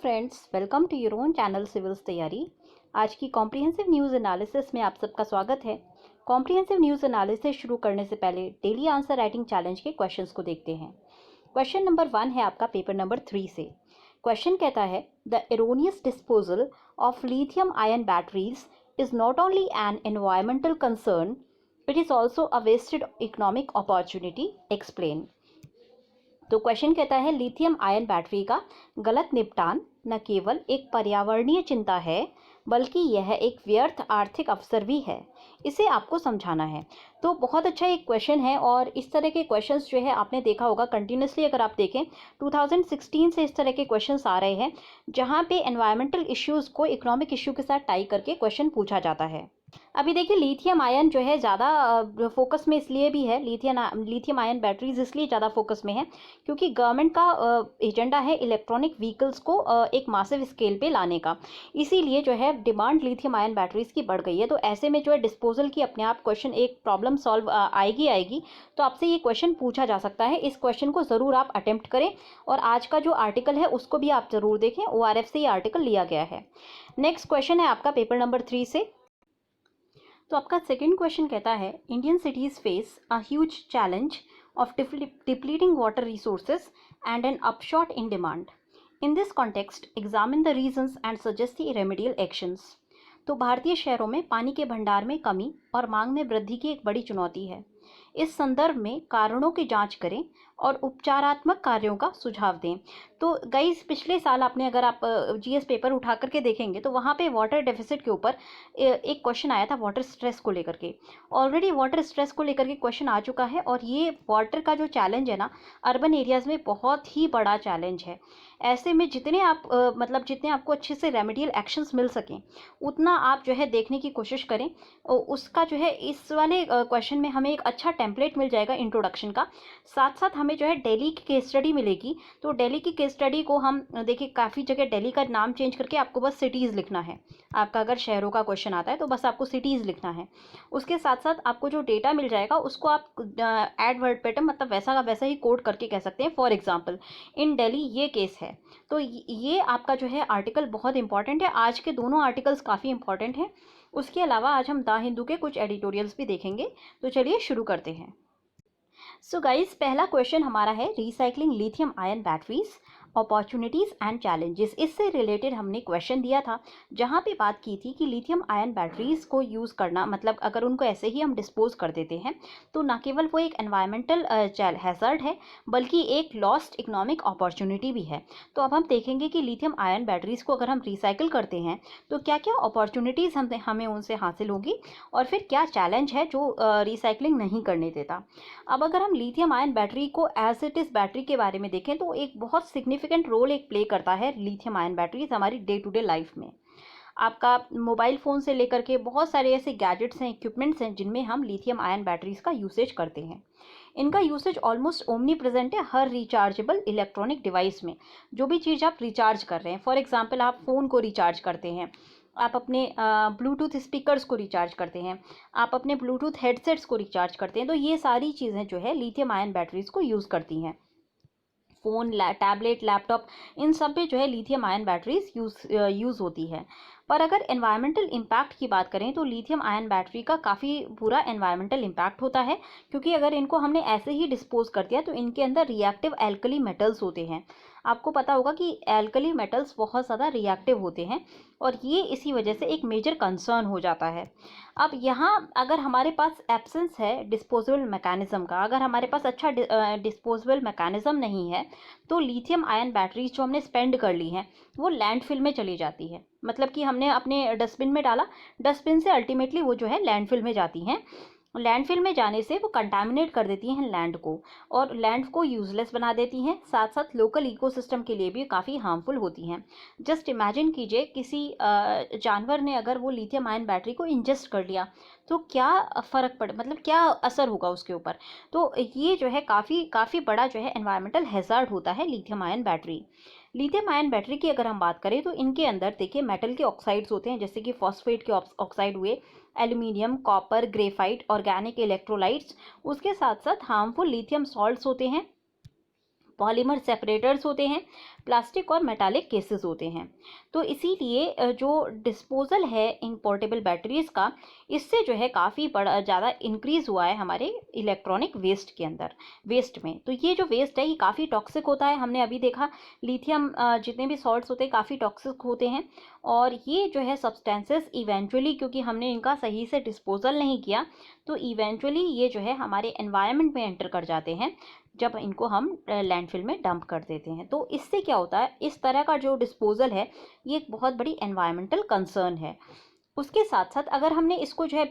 Friends, welcome to your own channel civils तैयारी। आज की कॉम्प्रिहेंसिव न्यूज़ एनालिसिस में आप सबका स्वागत है। कॉम्प्रिहेंसिव न्यूज़ एनालिसिस शुरू करने से पहले डेली आंसर राइटिंग चैलेंज के क्वेश्चंस को देखते हैं। क्वेश्चन नंबर 1 है आपका पेपर नंबर 3 से। क्वेश्चन कहता है the erroneous disposal of lithium ion batteries is not only an environmental concern, it is also a wasted economic opportunity, explain. तो क्वेश्चन कहता है लिथियम आयन बैटरी का गलत निपटान न केवल एक पर्यावरणीय चिंता है बल्कि यह एक व्यर्थ आर्थिक अवसर भी है, इसे आपको समझाना है। तो बहुत अच्छा एक क्वेश्चन है और इस तरह के क्वेश्चंस जो है आपने देखा होगा कंटिन्यूसली। अगर आप देखें 2016 से इस तरह के क्वेश्चंस आ रहे हैं जहां पे एनवायरमेंटल इश्यूज को इकोनॉमिक इश्यू के साथ टाई करके क्वेश्चन पूछा जाता है। अभी देखिए लिथियम आयन जो है ज़्यादा फोकस में इसलिए भी है, लिथियम आयन बैटरीज इसलिए ज़्यादा फोकस में है क्योंकि गवर्नमेंट का एजेंडा है इलेक्ट्रॉनिक व्हीकल्स को एक मासिव स्केल पे लाने का। इसीलिए जो है डिमांड लिथियम आयन बैटरीज की बढ़ गई है। तो ऐसे में जो है डिस्पोजल की अपने आप क्वेश्चन एक प्रॉब्लम सॉल्व आएगी। तो आपसे ये क्वेश्चन पूछा जा सकता है। इस क्वेश्चन को ज़रूर आप अटेम्प्ट करें और आज का जो आर्टिकल है उसको भी आप ज़रूर देखें। ORF से ये आर्टिकल लिया गया है। नेक्स्ट क्वेश्चन है आपका पेपर नंबर 3 से। तो आपका सेकंड क्वेश्चन कहता है Indian cities face a huge challenge of depleting water resources and an upshot in demand. In this context examine the reasons and suggest the remedial actions. तो भारतीय शहरों में पानी के भंडार में कमी और मांग में वृद्धि की एक बड़ी चुनौती है। इस संदर्भ में कारणों की जांच करें और उपचारात्मक कार्यों का सुझाव दें। तो गाइस पिछले साल आपने अगर आप GS पेपर उठा करके देखेंगे तो वहाँ पे वाटर डेफिसिट के ऊपर एक क्वेश्चन आया था वाटर स्ट्रेस को लेकर के। ऑलरेडी वाटर स्ट्रेस को लेकर के क्वेश्चन आ चुका है और ये वाटर का जो चैलेंज है ना अर्बन एरियाज़ में बहुत ही बड़ा चैलेंज है। ऐसे में जितने आपको अच्छे से रेमेडियल एक्शंस मिल सकें उतना आप जो है देखने की कोशिश करें। उसका जो है इस वाले क्वेश्चन में हमें एक अच्छा टेम्पलेट मिल जाएगा इंट्रोडक्शन का। साथ साथ हमें जो है दिल्ली की केस स्टडी मिलेगी। तो दिल्ली की केस स्टडी को हम देखिए काफ़ी जगह दिल्ली का नाम चेंज करके आपको बस सिटीज़ लिखना है। आपका अगर शहरों का क्वेश्चन आता है तो बस आपको सिटीज़ लिखना है। उसके साथ साथ आपको जो डेटा मिल जाएगा उसको आप एड वर्बेटिम मतलब वैसा का वैसा ही कोड करके कह सकते हैं। फॉर एग्जाम्पल इन दिल्ली ये केस है। तो ये आपका जो है आर्टिकल बहुत इंपॉर्टेंट है। आज के दोनों आर्टिकल्स काफ़ी इंपॉर्टेंट हैं। उसके अलावा आज हम द हिंदू के कुछ एडिटोरियल्स भी देखेंगे। तो चलिए शुरू करते हैं। सो गाइस पहला क्वेश्चन हमारा है recycling lithium ion batteries opportunities and challenges. इससे रिलेटेड हमने क्वेश्चन दिया था जहाँ पे बात की थी कि लिथियम आयन बैटरीज को यूज़ करना मतलब अगर उनको ऐसे ही हम डिस्पोज कर देते हैं तो ना केवल वो एक एनवायरमेंटल हैज़र्ड है बल्कि एक लॉस्ट इकोनॉमिक अपॉर्चुनिटी भी है। तो अब हम देखेंगे कि लिथियम आयन बैटरीज को अगर हम रिसाइकिल करते हैं तो क्या क्या अपॉर्चुनिटीज़ हमें उनसे हासिल होगी और फिर क्या चैलेंज है जो रिसाइकलिंग नहीं करने देता। अब अगर हम लिथियम आयन बैटरी को एज इट इज़ बैटरी के बारे में देखें तो एक बहुत सिग्निफिकेंट रोल एक प्ले करता है लिथियम आयन बैटरीज हमारी डे टू डे लाइफ में। आपका मोबाइल फ़ोन से लेकर के बहुत सारे ऐसे गैजेट्स हैं, इक्विपमेंट्स हैं जिनमें हम लिथियम आयन बैटरीज का यूसेज करते हैं। इनका यूसेज ऑलमोस्ट ओमनी प्रेजेंट है हर रिचार्जेबल इलेक्ट्रॉनिक डिवाइस में। जो भी चीज़ आप रिचार्ज कर रहे हैं, फॉर एग्जांपल आप फ़ोन को रिचार्ज करते हैं, आप अपने ब्लूटूथ स्पीकर्स को रिचार्ज करते हैं, आप अपने ब्लूटूथ हेडसेट्स को रिचार्ज करते हैं, तो ये सारी चीज़ें जो है लिथियम आयन बैटरीज को यूज़ करती हैं। फ़ोन टैबलेट लैपटॉप इन सब में जो है लिथियम आयन बैटरीज यूज़ होती है। पर अगर एनवायरमेंटल इम्पैक्ट की बात करें तो लिथियम आयन बैटरी का काफ़ी बुरा एनवायरमेंटल इम्पैक्ट होता है क्योंकि अगर इनको हमने ऐसे ही डिस्पोज कर दिया तो इनके अंदर रिएक्टिव एल्कली मेटल्स होते हैं। आपको पता होगा कि एल्कली मेटल्स बहुत ज़्यादा रिएक्टिव होते हैं और ये इसी वजह से एक मेजर कंसर्न हो जाता है। अब यहाँ अगर हमारे पास एब्सेंस है डिस्पोजेबल मैकेनिज़्म का, अगर हमारे पास अच्छा डिस्पोजेबल मैकेनिज़्म नहीं है तो लिथियम आयन बैटरीज जो हमने स्पेंड कर ली हैं वो लैंडफिल में चली जाती है। मतलब कि हमने अपने डस्टबिन में डाला, डस्टबिन से अल्टीमेटली वो जो है लैंडफिल में जाती हैं। लैंडफिल में जाने से वो कंटामिनेट कर देती हैं लैंड को और लैंड को यूजलेस बना देती हैं। साथ साथ लोकल इकोसिस्टम के लिए भी काफ़ी हार्मफुल होती हैं। जस्ट इमेजिन कीजिए किसी जानवर ने अगर वो लिथियम आयन बैटरी को इंजेस्ट कर लिया तो क्या फ़र्क पड़े, मतलब क्या असर होगा उसके ऊपर। तो ये जो है काफ़ी बड़ा जो है एनवायरमेंटल हैज़ार्ड होता है lithium ion battery. Lithium ion battery की अगर हम बात करें तो इनके अंदर देखिए मेटल के ऑक्साइड्स होते हैं जैसे कि फॉस्फेट के ऑक्साइड हुए, aluminium, copper, graphite, organic electrolytes. उसके साथ साथ हार्मफुल लिथियम सॉल्ट्स होते हैं, पॉलीमर सेपरेटर्स होते हैं, प्लास्टिक और मेटालिक केसेस होते हैं। तो इसीलिए जो डिस्पोजल है इन पोर्टेबल बैटरीज का, इससे जो है काफ़ी बड़ा ज़्यादा इंक्रीज़ हुआ है हमारे इलेक्ट्रॉनिक वेस्ट के अंदर, वेस्ट में। तो ये जो वेस्ट है ये काफ़ी टॉक्सिक होता है। हमने अभी देखा लिथियम जितने भी सॉल्ट्स होते हैं काफ़ी टॉक्सिक होते हैं, और ये जो है सब्सटेंसेस इवेंचुअली, क्योंकि हमने इनका सही से डिस्पोजल नहीं किया, तो इवेंचुअली ये जो है हमारे एनवायरनमेंट में एंटर कर जाते हैं जब इनको हम लैंडफिल में डंप कर देते हैं। तो इससे क्या होता है, इस तरह का जो डिस्पोजल है ये एक बहुत बड़ी एनवायरमेंटल कंसर्न है। उसके साथ साथ अगर हमने इसको जो है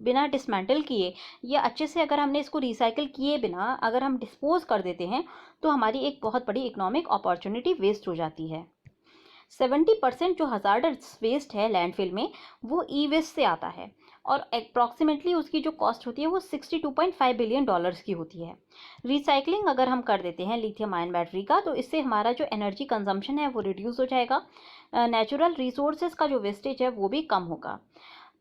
बिना डिसमेंटल किए या अच्छे से अगर हमने इसको रिसाइकिल किए बिना अगर हम डिस्पोज कर देते हैं, तो हमारी एक बहुत बड़ी इकोनॉमिक अपॉर्चुनिटी वेस्ट हो जाती है। 70% जो हजार्डस वेस्ट है लैंडफिल में वो ई वेस्ट से आता है, और अप्रॉक्सीमेटली उसकी जो कॉस्ट होती है वो $62.5 बिलियन की होती है। रिसाइकलिंग अगर हम कर देते हैं लिथियम आयन बैटरी का, तो इससे हमारा जो एनर्जी कंजम्पशन है वो रिड्यूस हो जाएगा, नेचुरल रिसोर्सेज का जो वेस्टेज है वो भी कम होगा।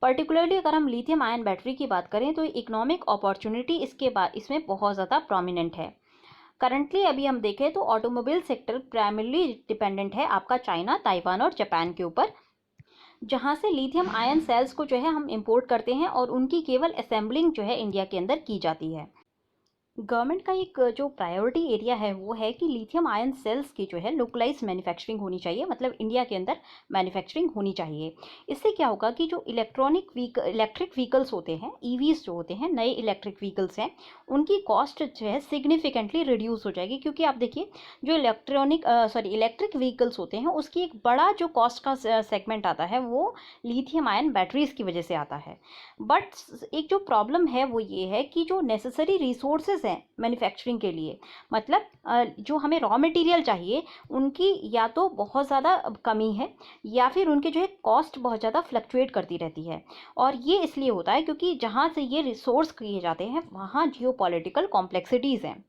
पर्टिकुलरली अगर हम लिथियम आयन बैटरी की बात करें तो इकोनॉमिक अपॉर्चुनिटी इसके बाद इसमें बहुत ज़्यादा प्रोमिनेंट है। करंटली अभी हम देखें तो ऑटोमोबाइल सेक्टर प्राइमरली डिपेंडेंट है आपका चाइना, ताइवान और जापान के ऊपर, जहां से लिथियम आयन सेल्स को जो है हम इंपोर्ट करते हैं और उनकी केवल असेंबलिंग जो है इंडिया के अंदर की जाती है। गवर्नमेंट का एक जो प्रायोरिटी एरिया है वो है कि लिथियम आयन सेल्स की जो है लोकलाइज मैन्युफैक्चरिंग होनी चाहिए, मतलब इंडिया के अंदर मैन्युफैक्चरिंग होनी चाहिए। इससे क्या होगा कि जो इलेक्ट्रिक व्हीकल्स होते हैं, ईवीज जो होते हैं, नए इलेक्ट्रिक व्हीकल्स हैं, उनकी कॉस्ट जो है सिग्निफिकेंटली रिड्यूस हो जाएगी। क्योंकि आप देखिए जो इलेक्ट्रिक व्हीकल्स होते हैं उसकी एक बड़ा जो कॉस्ट का सेगमेंट आता है वो लिथियम आयन बैटरीज की वजह से आता है। बट एक जो प्रॉब्लम है वो ये है कि जो नेसेसरी रिसोर्सेज हैं मैन्युफैक्चरिंग के लिए, मतलब जो हमें रॉ मटेरियल चाहिए उनकी या तो बहुत ज़्यादा कमी है, या फिर उनके जो है कॉस्ट बहुत ज़्यादा फ्लक्चुएट करती रहती है। और ये इसलिए होता है क्योंकि जहाँ से ये रिसोर्स किए जाते हैं वहाँ जियोपॉलिटिकल कॉम्प्लेक्सिटीज़ हैं।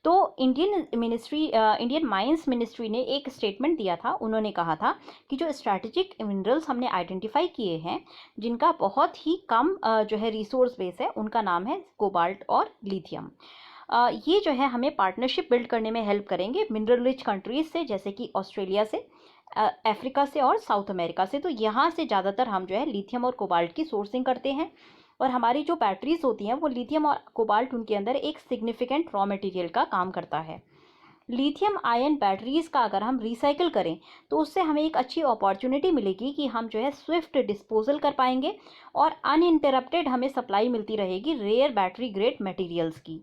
तो इंडियन माइंस मिनिस्ट्री ने एक स्टेटमेंट दिया था। उन्होंने कहा था कि जो स्ट्रैटेजिक मिनरल्स हमने आइडेंटिफाई किए हैं जिनका बहुत ही कम जो है रिसोर्स बेस है, उनका नाम है कोबाल्ट और लिथियम। ये जो है हमें पार्टनरशिप बिल्ड करने में हेल्प करेंगे मिनरल रिच कंट्रीज से, जैसे कि ऑस्ट्रेलिया से, अफ्रीका से और साउथ अमेरिका से। तो यहाँ से ज़्यादातर हम जो है लिथियम और कोबाल्ट की सोर्सिंग करते हैं, और हमारी जो बैटरीज होती हैं वो लिथियम और कोबाल्ट उनके अंदर एक सिग्निफिकेंट रॉ मटेरियल का काम करता है। लिथियम आयन बैटरीज का अगर हम रिसाइकिल करें तो उससे हमें एक अच्छी अपॉर्चुनिटी मिलेगी कि हम जो है स्विफ्ट डिस्पोजल कर पाएंगे, और अनइंटरप्टेड हमें सप्लाई मिलती रहेगी रेयर बैटरी ग्रेड मटेरियल्स की।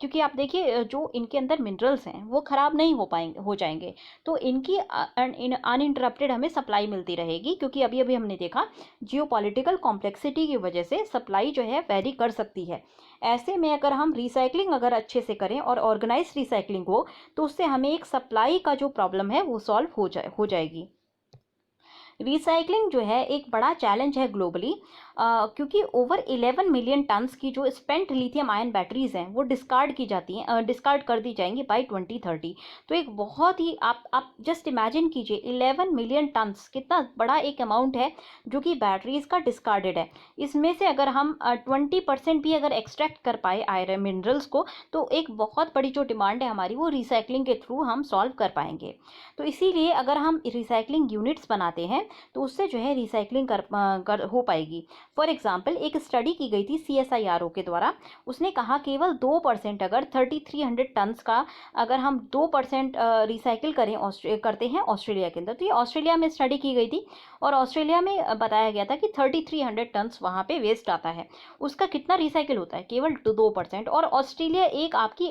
क्योंकि आप देखिए जो इनके अंदर मिनरल्स हैं वो ख़राब नहीं हो जाएंगे, तो इनकी अनइंटरप्टेड हमें सप्लाई मिलती रहेगी। क्योंकि अभी अभी हमने देखा जियोपॉलिटिकल कॉम्प्लेक्सिटी की वजह से सप्लाई जो है वेरी कर सकती है। ऐसे में अगर हम रिसाइकलिंग अगर अच्छे से करें और ऑर्गेनाइज रिसाइकलिंग हो, तो उससे हमें एक सप्लाई का जो प्रॉब्लम है वो सॉल्व हो जाएगी। रिसाइकलिंग जो है एक बड़ा चैलेंज है ग्लोबली, क्योंकि ओवर 11 मिलियन टन्स की जो स्पेंट लिथियम आयन बैटरीज हैं वो डिस्कार्ड कर दी जाएंगी बाय 2030। तो एक बहुत ही आप जस्ट इमेजिन कीजिए 11 मिलियन टन्स कितना बड़ा एक अमाउंट है जो कि बैटरीज का डिस्कार्डेड है। इसमें से अगर हम 20% भी अगर एक्सट्रैक्ट कर पाए आयरन मिनरल्स को, तो एक बहुत बड़ी जो डिमांड है हमारी वो रिसाइकलिंग के थ्रू हम सॉल्व कर पाएंगे। तो इसीलिए अगर हम रिसाइकलिंग यूनिट्स बनाते हैं तो उससे जो है रिसाइकलिंग हो पाएगी। फॉर एग्जांपल एक स्टडी की गई थी CSIRO के द्वारा। उसने कहा केवल 2% अगर 3300 टन्स का अगर हम 2% रिसाइकिल करते हैं ऑस्ट्रेलिया के अंदर, तो ये ऑस्ट्रेलिया में स्टडी की गई थी, और ऑस्ट्रेलिया में बताया गया था कि 3300 टन्स वहाँ पे वेस्ट आता है। उसका कितना रिसाइकिल होता है? केवल 2%। और ऑस्ट्रेलिया एक आपकी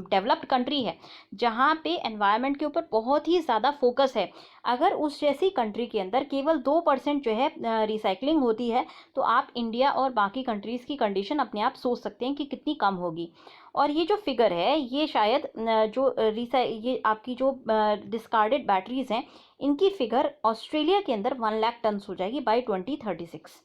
डेवलप्ड कंट्री है जहाँ पे एनवायरनमेंट के ऊपर बहुत ही ज़्यादा फोकस है। अगर उस जैसी कंट्री के अंदर केवल 2% जो है रिसाइकलिंग होती है, तो आप इंडिया और बाकी कंट्रीज़ की कंडीशन अपने आप सोच सकते हैं कि कितनी कम होगी। और ये जो फिगर है ये शायद ये आपकी जो डिस्कार्डेड बैटरीज हैं इनकी फिगर ऑस्ट्रेलिया के अंदर 1 लाख टन्स हो जाएगी बाय 2036।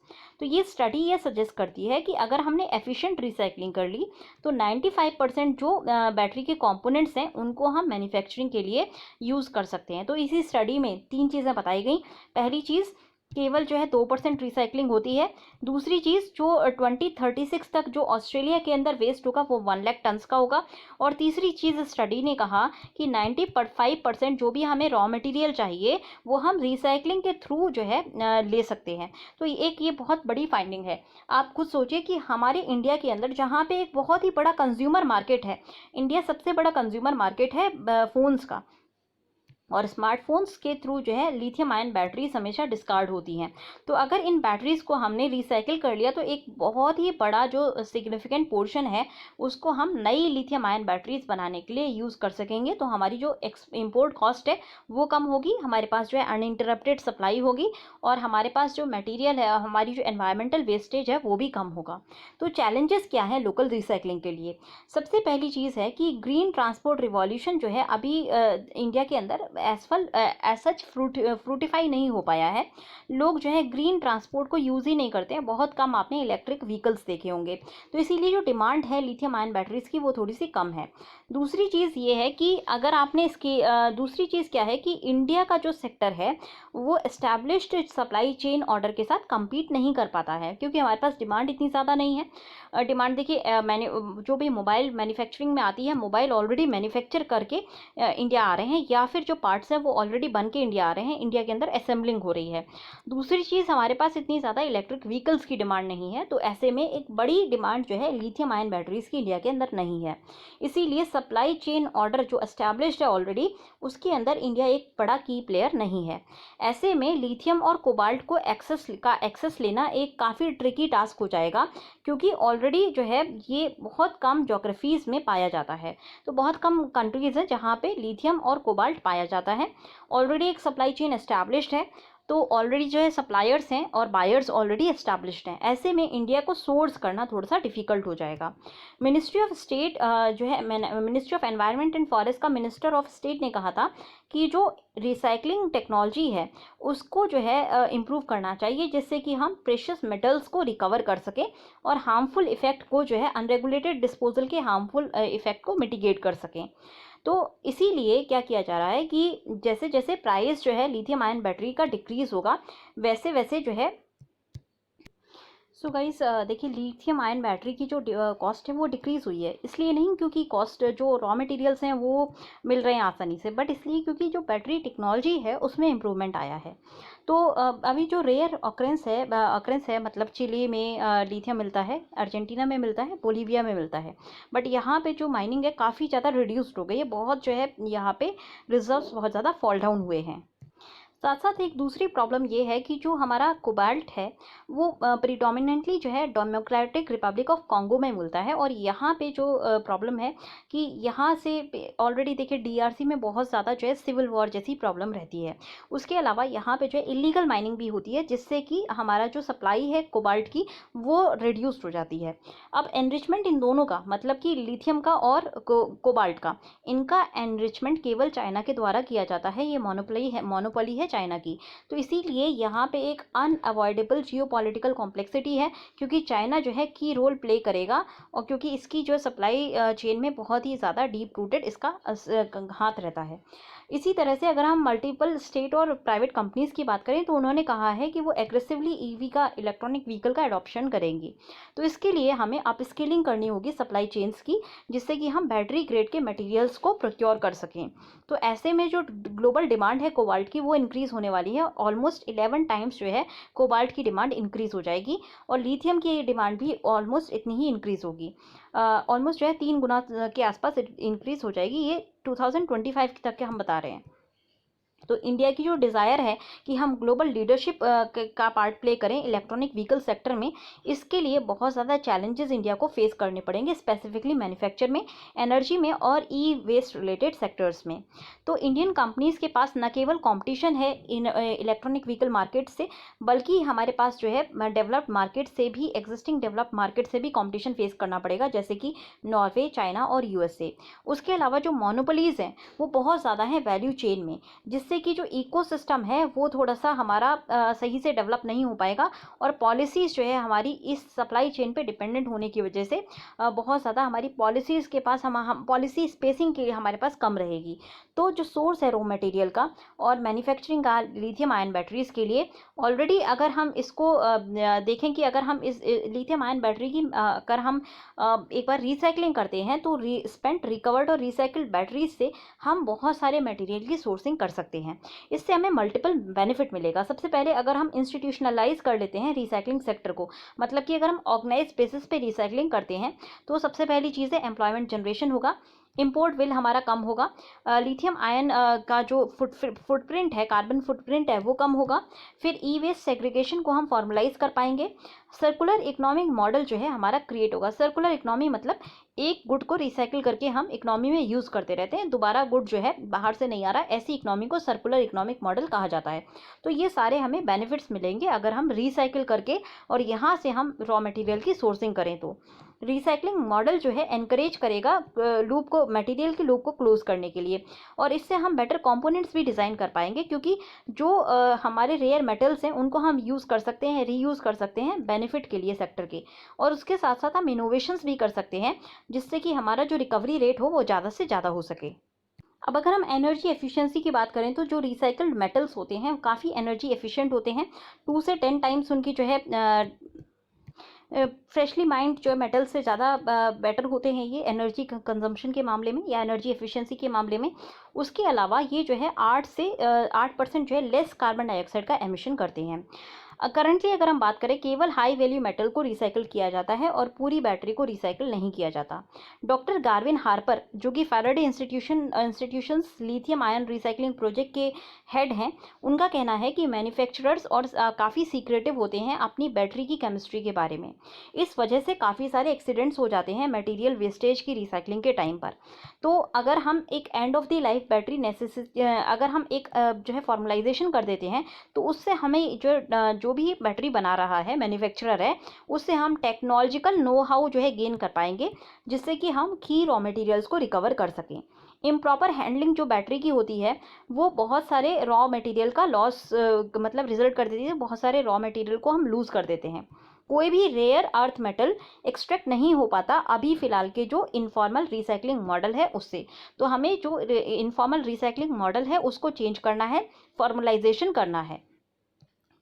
तो ये स्टडी ये सजेस्ट करती है कि अगर हमने एफिशिएंट रिसाइकलिंग कर ली तो 95% जो बैटरी के कंपोनेंट्स हैं उनको हम मैन्युफैक्चरिंग के लिए यूज़ कर सकते हैं। तो इसी स्टडी में 3 चीज़ें बताई गई। पहली चीज़ केवल जो है 2% रिसाइकलिंग होती है। दूसरी चीज़, जो 2036 तक जो ऑस्ट्रेलिया के अंदर वेस्ट होगा वो 1 लाख टन्स का होगा। और तीसरी चीज़, स्टडी ने कहा कि 95% जो भी हमें रॉ मटेरियल चाहिए वो हम रिसाइकलिंग के थ्रू जो है ले सकते हैं। तो ये बहुत बड़ी फाइंडिंग है। आप खुद सोचिए कि हमारे इंडिया के अंदर, जहाँ पे एक बहुत ही बड़ा कंज्यूमर मार्केट है, इंडिया सबसे बड़ा कंज्यूमर मार्केट है फ़ोन्स का, और स्मार्टफोन्स के थ्रू जो है लिथियम आयन बैटरीज हमेशा डिस्कार्ड होती हैं। तो अगर इन बैटरीज़ को हमने रिसाइकिल कर लिया तो एक बहुत ही बड़ा जो सिग्निफिकेंट पोर्शन है उसको हम नई लिथियम आयन बैटरीज बनाने के लिए यूज़ कर सकेंगे। तो हमारी जो इम्पोर्ट कॉस्ट है वो कम होगी, हमारे पास जो है अनइंटरप्टेड सप्लाई होगी, और हमारे पास जो मटेरियल है, हमारी जो एनवायरमेंटल वेस्टेज है वो भी कम होगा। तो चैलेंजेस क्या है लोकल रिसाइकलिंग के लिए? सबसे पहली चीज़ है कि ग्रीन ट्रांसपोर्ट रिवॉल्यूशन जो है अभी इंडिया के अंदर एज सच फ्रूटिफाई नहीं हो पाया है। लोग जो है ग्रीन ट्रांसपोर्ट को यूज़ ही नहीं करते हैं, बहुत कम आपने इलेक्ट्रिक व्हीकल्स देखे होंगे। तो इसीलिए जो डिमांड है लिथियम आयन बैटरीज़ की वो थोड़ी सी कम है। दूसरी चीज़ ये है कि अगर आपने इसकी दूसरी चीज़ क्या है कि इंडिया का जो सेक्टर है वो एस्टैब्लिश्ड सप्लाई चेन ऑर्डर के साथ compete नहीं कर पाता है, क्योंकि हमारे पास डिमांड इतनी ज़्यादा नहीं है। डिमांड देखिए, मैंने जो भी मोबाइल मैन्युफैक्चरिंग में आती है, मोबाइल ऑलरेडी मैन्युफैक्चर करके इंडिया आ रहे हैं, या फिर जो पार्ट्स हैं वो ऑलरेडी बन के इंडिया आ रहे हैं, इंडिया के अंदर असेंबलिंग हो रही है। दूसरी चीज़, हमारे पास इतनी ज़्यादा इलेक्ट्रिक व्हीकल्स की डिमांड नहीं है, तो ऐसे में एक बड़ी डिमांड जो है लिथियम आयन बैटरीज़ की इंडिया के अंदर नहीं है। इसीलिए सप्लाई चेन ऑर्डर जो एस्टैब्लिश्ड है ऑलरेडी, उसके अंदर इंडिया एक बड़ा की प्लेयर नहीं है। ऐसे में लिथियम और कोबाल्ट को एक्सेस लेना एक काफ़ी ट्रिकी टास्क हो जाएगा, क्योंकि ऑलरेडी जो है ये बहुत कम ज्योग्राफीज़ में पाया जाता है। तो बहुत कम कंट्रीज़ हैं जहाँ पे लिथियम और कोबाल्ट पाया जाता है। ऑलरेडी एक सप्लाई चेन एस्टैब्लिश्ड है, तो ऑलरेडी जो है सप्लायर्स हैं और बायर्स ऑलरेडी एस्टैब्लिश्ड हैं। ऐसे में इंडिया को सोर्स करना थोड़ा सा डिफिकल्ट हो जाएगा। मिनिस्ट्री ऑफ स्टेट जो है, ministry of environment and forest का मिनिस्टर ऑफ स्टेट ने कहा था कि जो रिसाइकलिंग टेक्नोलॉजी है उसको जो है इम्प्रूव करना चाहिए, जिससे कि हम प्रेशियस मेटल्स को रिकवर कर सकें और हार्मफुल इफ़ेक्ट को जो है अनरेगुलेटेड डिस्पोजल के हार्मफुल इफ़ेक्ट को मिटिगेट कर सकें। तो इसीलिए क्या किया जा रहा है कि जैसे जैसे प्राइस जो है लिथियम आयन बैटरी का डिक्रीज़ होगा, वैसे वैसे जो है, सो गाइस देखिए, लिथियम आयन बैटरी की जो कॉस्ट है वो डिक्रीज़ हुई है, इसलिए नहीं क्योंकि कॉस्ट जो रॉ मटेरियल्स हैं वो मिल रहे हैं आसानी से, बट इसलिए क्योंकि जो बैटरी टेक्नोलॉजी है उसमें इम्प्रूवमेंट आया है। तो अभी जो रेयर ऑकरेंस है, मतलब चिली में लिथियम मिलता है, अर्जेंटीना में मिलता है, बोलीविया में मिलता है, बट यहाँ पे जो माइनिंग है काफ़ी ज़्यादा रिड्यूस्ड हो गई है, बहुत जो है यहाँ पे रिजर्व्स बहुत ज़्यादा फॉल डाउन हुए हैं। साथ साथ एक दूसरी प्रॉब्लम ये है कि जो हमारा कोबाल्ट है वो प्रीडोमिनेंटली जो है डेमोक्रेटिक रिपब्लिक ऑफ कॉन्गो में मिलता है, और यहाँ पे जो प्रॉब्लम है कि यहाँ से ऑलरेडी देखिए डीआरसी में बहुत ज़्यादा जो है सिविल वॉर जैसी प्रॉब्लम रहती है। उसके अलावा यहाँ पे जो है इलीगल माइनिंग भी होती है, जिससे कि हमारा जो सप्लाई है कोबाल्ट की वो रिड्यूस्ड हो जाती है। अब एनरिचमेंट इन दोनों का, मतलब कि लिथियम का और कोबाल्ट का, इनका एनरिचमेंट केवल चाइना के द्वारा किया जाता है। ये मोनोपोली है चाइना की। तो इसीलिए यहाँ पे एक अनअवॉइडेबल जियोपॉलिटिकल कॉम्प्लेक्सिटी है, क्योंकि चाइना जो है की रोल प्ले करेगा, और क्योंकि इसकी जो सप्लाई चेन में बहुत ही ज़्यादा डीप रूटेड इसका हाथ रहता है। इसी तरह से अगर हम मल्टीपल स्टेट और प्राइवेट कंपनीज़ की बात करें तो उन्होंने कहा है कि वो एग्रेसिवली ईवी का, इलेक्ट्रॉनिक व्हीकल का एडॉप्शन करेंगी। तो इसके लिए हमें अपस्केलिंग करनी होगी सप्लाई चेन्स की, जिससे कि हम बैटरी ग्रेड के मटेरियल्स को प्रोक्योर कर सकें। तो ऐसे में जो ग्लोबल डिमांड है कोबाल्ट की वो इंक्रीज़ होने वाली है, ऑलमोस्ट 11 टाइम्स जो है कोबाल्ट की डिमांड इंक्रीज़ हो जाएगी, और लिथियम की डिमांड भी ऑलमोस्ट इतनी ही इंक्रीज़ होगी, ऑलमोस्ट जो है 3 गुना के आसपास इंक्रीज़ हो जाएगी। ये 2025 तक के हम बता रहे हैं। तो इंडिया की जो डिज़ायर है कि हम ग्लोबल लीडरशिप का पार्ट प्ले करें इलेक्ट्रॉनिक व्हीकल सेक्टर में, इसके लिए बहुत ज़्यादा चैलेंजेस इंडिया को फेस करने पड़ेंगे, स्पेसिफिकली मैन्युफैक्चर में, एनर्जी में और ई वेस्ट रिलेटेड सेक्टर्स में। तो इंडियन कंपनीज़ के पास न केवल कंपटीशन है इन इलेक्ट्रॉनिक व्हीकल मार्केट से, बल्कि हमारे पास जो है डेवलप्ड मार्केट से भी, एग्जिस्टिंग डेवलप्ड मार्केट से भी कंपटीशन फेस करना पड़ेगा, जैसे कि नॉर्वे, चाइना और यूएसए। उसके अलावा जो मोनोपोलीज़ हैं वो बहुत ज़्यादा हैं वैल्यू चेन में, जिससे जिससे कि जो इकोसिस्टम है वो थोड़ा सा हमारा सही से डेवलप नहीं हो पाएगा, और पॉलिसीज़ जो है हमारी इस सप्लाई चेन पे डिपेंडेंट होने की वजह से बहुत ज़्यादा हमारी पॉलिसीज़ के पास हम पॉलिसी स्पेसिंग के लिए हमारे पास कम रहेगी। तो जो सोर्स है रॉ मटेरियल का और मैन्युफैक्चरिंग का लिथियम आयन बैटरीज़ के लिए, ऑलरेडी अगर हम इसको देखें कि अगर हम इस लिथियम आयन बैटरी की अगर हम एक बार रिसाइकलिंग करते हैं तो स्पेंट रिकवर्ड और रिसाइकिल्ड बैटरीज से हम बहुत सारे मटेरियल की सोर्सिंग कर सकते हैं। इससे हमें मल्टीपल बेनिफिट मिलेगा। सबसे पहले अगर हम इंस्टीट्यूशनलाइज कर लेते हैं रिसाइकलिंग सेक्टर को, मतलब कि अगर हम ऑर्गेनाइज बेसिस पे रिसाइकलिंग करते हैं तो सबसे पहली चीज़ है एम्प्लॉयमेंट जनरेशन होगा, इम्पोर्ट बिल हमारा कम होगा, लिथियम आयन का जो फुटप्रिंट है, कार्बन फुटप्रिंट है वो कम होगा। फिर ई वेस्ट सेग्रीगेशन को हम फॉर्मलाइज कर पाएंगे। सर्कुलर इकोनॉमिक मॉडल जो है हमारा क्रिएट होगा। सर्कुलर इकोनॉमी मतलब एक गुड को रिसाइकिल करके हम इकोनॉमी में यूज़ करते रहते हैं, दोबारा गुड जो है बाहर से नहीं आ रहा, ऐसी इकोनॉमी को सर्कुलर इकोनॉमिक मॉडल कहा जाता है। तो ये सारे हमें बेनिफिट्स मिलेंगे अगर हम रिसाइकिल करके और यहाँ से हम रॉ मटेरियल की सोर्सिंग करें। तो रिसाइकलिंग मॉडल जो है एनकरेज करेगा लूप को, मटेरियल के लूप को क्लोज करने के लिए, और इससे हम बेटर कंपोनेंट्स भी डिज़ाइन कर पाएंगे, क्योंकि जो हमारे रेयर मेटल्स हैं उनको हम यूज़ कर सकते हैं, रीयूज़ कर सकते हैं बेनिफिट के लिए सेक्टर के, और उसके साथ साथ हम इनोवेशंस भी कर सकते हैं जिससे कि हमारा जो रिकवरी रेट हो वो ज़्यादा से ज़्यादा हो सके। अब अगर हम एनर्जी एफिशिएंसी की बात करें तो जो रिसाइकल्ड मेटल्स होते हैं काफ़ी एनर्जी एफिशिएंट होते हैं। 2 से 10 टाइम्स उनकी जो है फ्रेशली माइंड जो मेटल से ज़्यादा बेटर होते हैं ये एनर्जी कंजम्पशन के मामले में या एनर्जी एफिशिएंसी के मामले में। उसके अलावा ये जो है 8% जो है लेस कार्बन डाइऑक्साइड का एमिशन करते हैं। करंटली अगर हम बात करें केवल हाई वैल्यू मेटल को रिसाइकिल किया जाता है और पूरी बैटरी को रिसाइकिल नहीं किया जाता। डॉक्टर गार्विन हार्पर जो कि Faraday institutions lithium ion recycling project के हेड हैं, उनका कहना है कि मैन्युफैक्चरर्स और काफ़ी सीक्रेटिव होते हैं अपनी बैटरी की केमिस्ट्री के बारे में। इस वजह से काफ़ी सारे एक्सीडेंट्स हो जाते हैं मटेरियल वेस्टेज की रिसाइकलिंग के टाइम पर। तो अगर हम एक end of the life battery अगर हम एक जो है फॉर्मलाइजेशन कर देते हैं तो उससे हमें जो भी बैटरी बना रहा है मैन्युफैक्चरर है, उससे हम टेक्नोलॉजिकल नो हाउ जो है गेन कर पाएंगे, जिससे कि हम की रॉ मटेरियल्स को रिकवर कर सकें। इम्प्रॉपर हैंडलिंग जो बैटरी की होती है वो बहुत सारे रॉ मटेरियल का लॉस मतलब रिजल्ट कर देती है, बहुत सारे रॉ मटेरियल को हम लूज़ कर देते हैं। कोई भी रेयर अर्थ मेटल एक्सट्रैक्ट नहीं हो पाता अभी फ़िलहाल के जो इनफॉर्मल रिसाइकलिंग मॉडल है उससे। तो हमें जो इनफॉर्मल रिसाइकलिंग मॉडल है उसको चेंज करना है, फॉर्मलाइजेशन करना है।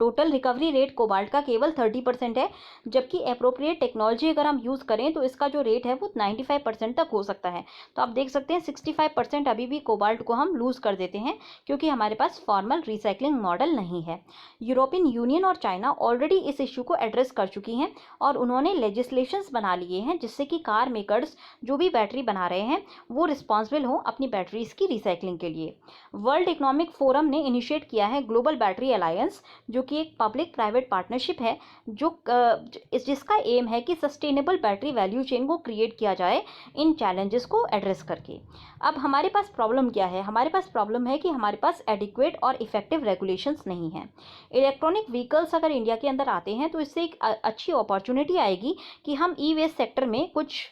टोटल रिकवरी रेट कोबाल्ट का केवल 30% है, जबकि अप्रोप्रिएट टेक्नोलॉजी अगर हम यूज़ करें तो इसका जो रेट है वो 95% तक हो सकता है। तो आप देख सकते हैं 65% अभी भी कोबाल्ट को हम लूज़ कर देते हैं क्योंकि हमारे पास फॉर्मल रिसाइकलिंग मॉडल नहीं है। यूरोपियन यूनियन और चाइना ऑलरेडी इस इशू को एड्रेस कर चुकी हैं और उन्होंने लेजिस्लेशंस बना लिए हैं जिससे कि कार मेकर्स जो भी बैटरी बना रहे हैं वो रिस्पॉन्सिबल हों अपनी बैटरीज की रिसाइकलिंग के लिए। वर्ल्ड इकोनॉमिक फोरम ने इनिशिएट किया है ग्लोबल बैटरी अलायंस, जो कि एक पब्लिक प्राइवेट पार्टनरशिप है जिसका एम है कि सस्टेनेबल बैटरी वैल्यू चेन को क्रिएट किया जाए इन चैलेंजेस को एड्रेस करके। अब हमारे पास प्रॉब्लम क्या है? हमारे पास प्रॉब्लम है कि हमारे पास एडिक्वेट और इफेक्टिव रेगुलेशंस नहीं हैं। इलेक्ट्रॉनिक व्हीकल्स अगर इंडिया के अंदर आते हैं तो इससे एक अच्छी अपॉर्चुनिटी आएगी कि हम ई वेस्ट सेक्टर में कुछ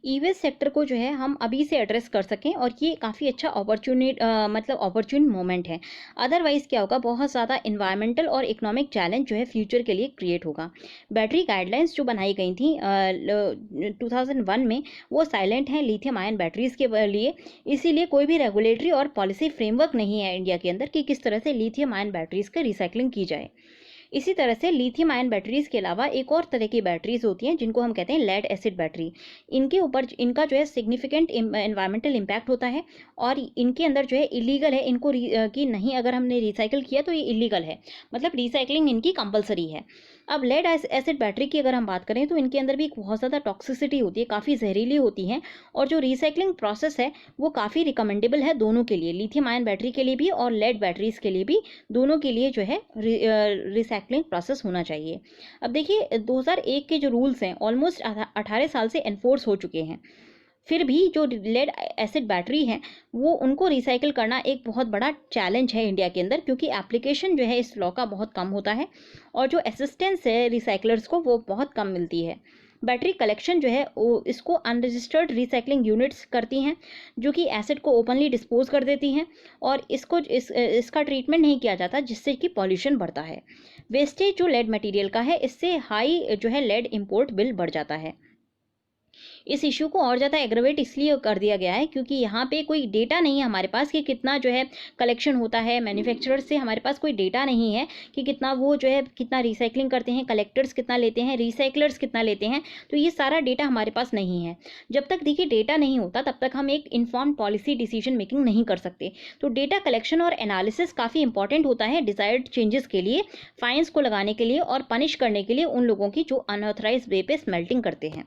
ई-वेस्ट सेक्टर को जो है हम अभी से एड्रेस कर सकें, और ये काफ़ी अच्छा अपॉर्चुन मोमेंट है। अदरवाइज़ क्या होगा, बहुत ज़्यादा इन्वायरमेंटल और इकोनॉमिक चैलेंज जो है फ्यूचर के लिए क्रिएट होगा। बैटरी गाइडलाइंस जो बनाई गई थी 2001 में वो साइलेंट हैं लिथियम आयन बैटरीज़ के लिए, इसीलिए कोई भी रेगुलेटरी और पॉलिसी फ्रेमवर्क नहीं है इंडिया के अंदर कि किस तरह से लिथियम आयन बैटरीज़ की रिसाइकलिंग की जाए। इसी तरह से लिथियम आयन बैटरीज़ के अलावा एक और तरह की बैटरीज़ होती हैं जिनको हम कहते हैं लेड एसिड बैटरी। इनके ऊपर इनका जो है सिग्निफिकेंट एनवायरमेंटल इम्पैक्ट होता है और इनके अंदर जो है इलीगल है इनको कि नहीं, अगर हमने रिसाइकिल किया तो ये इलीगल है, मतलब रिसाइकलिंग इनकी कंपलसरी है। अब लेड एसिड बैटरी की अगर हम बात करें तो इनके अंदर भी बहुत ज़्यादा टॉक्सिसिटी होती है, काफ़ी जहरीली होती हैं, और जो रिसाइकलिंग प्रोसेस है वो काफ़ी रिकमेंडेबल है दोनों के लिए, लिथियम आयन बैटरी के लिए भी और लेड बैटरीज़ के लिए भी, दोनों के लिए जो है रिसाइकलिंग प्रोसेस होना चाहिए। अब देखिए 2001 के जो रूल्स हैं ऑलमोस्ट 18 साल से एनफोर्स हो चुके हैं, फिर भी जो लेड एसिड बैटरी हैं वो उनको रिसाइकिल करना एक बहुत बड़ा चैलेंज है इंडिया के अंदर, क्योंकि एप्लीकेशन जो है इस लॉ का बहुत कम होता है और जो असिस्टेंस है रिसाइकलर्स को वो बहुत कम मिलती है। बैटरी कलेक्शन जो है इसको अनरजिस्टर्ड रिसाइकलिंग यूनिट्स करती हैं, जो कि एसिड को ओपनली डिस्पोज कर देती हैं और इसका ट्रीटमेंट नहीं किया जाता, जिससे कि पॉल्यूशन बढ़ता है। वेस्टेज जो लेड मटेरियल का है, इससे हाई जो है लेड इंपोर्ट बिल बढ़ जाता है। इस इशू को और ज़्यादा एग्रवेट इसलिए कर दिया गया है क्योंकि यहाँ पे कोई डेटा नहीं है हमारे पास कि कितना जो है कलेक्शन होता है। मैन्युफैक्चरर से हमारे पास कोई डेटा नहीं है कि कितना वो जो है कितना रिसाइकलिंग करते हैं, कलेक्टर्स कितना लेते हैं, रिसाइकलर्स कितना लेते हैं। तो ये सारा डेटा हमारे पास नहीं है। जब तक देखिए डेटा नहीं होता तब तक हम एक इन्फॉर्म पॉलिसी डिसीजन मेकिंग नहीं कर सकते। तो डेटा कलेक्शन और एनालिसिस काफ़ी इंपॉर्टेंट होता है डिजायर्ड चेंजेस के लिए, फाइन्स को लगाने के लिए और पनिश करने के लिए उन लोगों की जो अनऑथराइज वे पे स्मेल्टिंग करते हैं।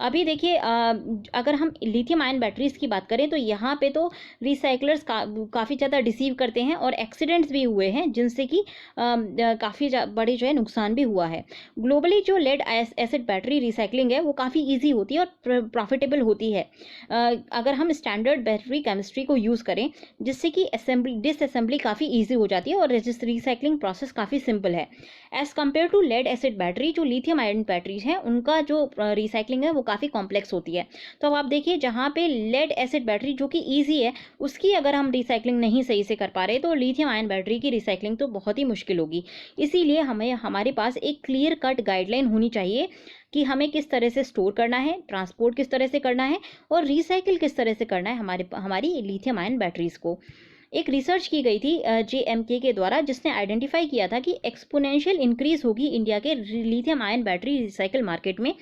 अभी देखिए अगर हम लिथियम आयन बैटरीज की बात करें तो यहाँ पे तो रिसाइकलर्स काफ़ी ज़्यादा डिसीव करते हैं और एक्सीडेंट्स भी हुए हैं, जिनसे कि काफ़ी बड़े जो है नुकसान भी हुआ है। ग्लोबली जो लेड एसिड बैटरी रिसाइकलिंग है वो काफ़ी ईजी होती है और प्रॉफिटेबल होती है अगर हम स्टैंडर्ड बैटरी केमिस्ट्री को यूज़ करें, जिससे कि डिसअसेंबली काफ़ी ईजी हो जाती है और रिसाइकलिंग प्रोसेस काफ़ी सिंपल है as compare to lead acid battery. जो लिथियम आयन बैटरीज हैं उनका जो रिसाइकलिंग है वो काफ़ी कॉम्प्लेक्स होती है। तो अब आप देखिए जहाँ पे लेड एसिड बैटरी जो कि ईजी है, उसकी अगर हम रिसाइकलिंग नहीं सही से कर पा रहे तो लिथियम आयन बैटरी की रिसाइकलिंग तो बहुत ही मुश्किल होगी। इसीलिए हमारे पास एक क्लियर कट गाइडलाइन होनी चाहिए कि हमें किस तरह से स्टोर करना है, ट्रांसपोर्ट किस तरह से करना है और रिसाइकिल किस तरह से करना है हमारी लिथियम आयन बैटरीज को। एक रिसर्च की गई थी JMK के द्वारा, जिसने आइडेंटिफाई किया था कि एक्सपोनेंशियल इंक्रीज होगी इंडिया के lithium ion battery recycle market में,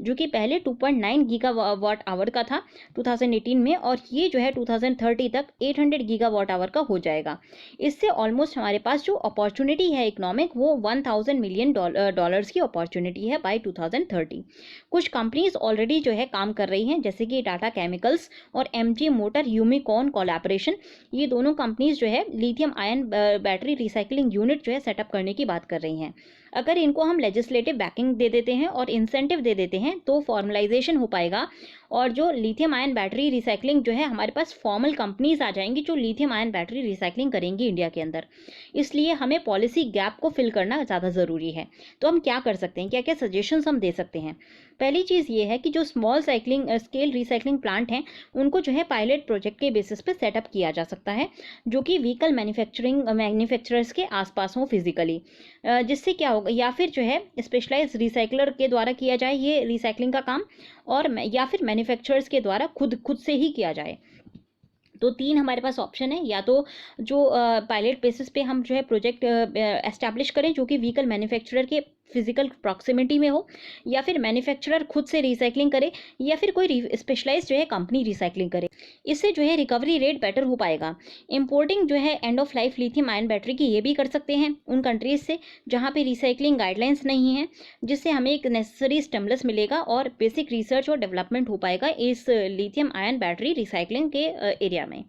जो कि पहले 2.9 गीगावाट आवर का था 2018 में, और ये जो है 2030 तक 800 गीगावाट आवर का हो जाएगा। इससे ऑलमोस्ट हमारे पास जो अपॉर्चुनिटी है इकोनॉमिक, वो 1000 मिलियन डॉलर्स की अपॉर्चुनिटी है बाय 2030। कुछ कंपनीज ऑलरेडी जो है काम कर रही हैं, जैसे कि टाटा केमिकल्स और MG मोटर यूनिकॉर्न कोलैबोरेशन। ये दोनों कंपनीज जो है lithium ion battery recycling unit जो है सेटअप करने की बात कर रही हैं। अगर इनको हम लेजिस्लेटिव बैकिंग दे देते हैं और इंसेंटिव दे देते हैं तो फॉर्मलाइजेशन हो पाएगा और जो लिथियम आयन बैटरी रिसाइकलिंग जो है हमारे पास फॉर्मल कंपनीज आ जाएंगी जो लिथियम आयन बैटरी रिसाइकलिंग करेंगी इंडिया के अंदर। इसलिए हमें पॉलिसी गैप को फिल करना ज़्यादा ज़रूरी है। तो हम क्या कर सकते हैं, क्या क्या सजेशंस हम दे सकते हैं? पहली चीज़ ये है कि जो स्मॉल स्केल रिसाइकलिंग प्लांट हैं उनको जो है पायलट प्रोजेक्ट के बेसिस पे सेटअप किया जा सकता है, जो कि व्हीकल मैन्युफैक्चरर्स के आसपास हो फिजिकली, जिससे क्या होगा, या फिर जो है स्पेशलाइज रिसाइकलर के द्वारा किया जाए ये रिसाइकलिंग का काम, और या फिर मैन्युफैक्चरर्स के द्वारा खुद से ही किया जाए। तो 3 हमारे पास ऑप्शन है, या तो जो पायलट बेसिस पे हम जो है प्रोजेक्ट एस्टैब्लिश करें जो कि व्हीकल मैन्युफैक्चरर के फिजिकल प्रॉक्सिमिटी में हो, या फिर मैन्युफैक्चरर खुद से रिसाइकलिंग करे, या फिर कोई स्पेशलाइज जो है कंपनी रिसाइकलिंग करे। इससे जो है रिकवरी रेट बेटर हो पाएगा। इंपोर्टिंग जो है end of life lithium ion battery की ये भी कर सकते हैं उन कंट्रीज से जहाँ पे रिसाइकलिंग गाइडलाइंस नहीं है, जिससे हमें एक नेसेसरी स्टिमुलस मिलेगा और बेसिक रिसर्च और डेवलपमेंट हो पाएगा इस लिथियम आयन बैटरी रिसाइकलिंग के एरिया में।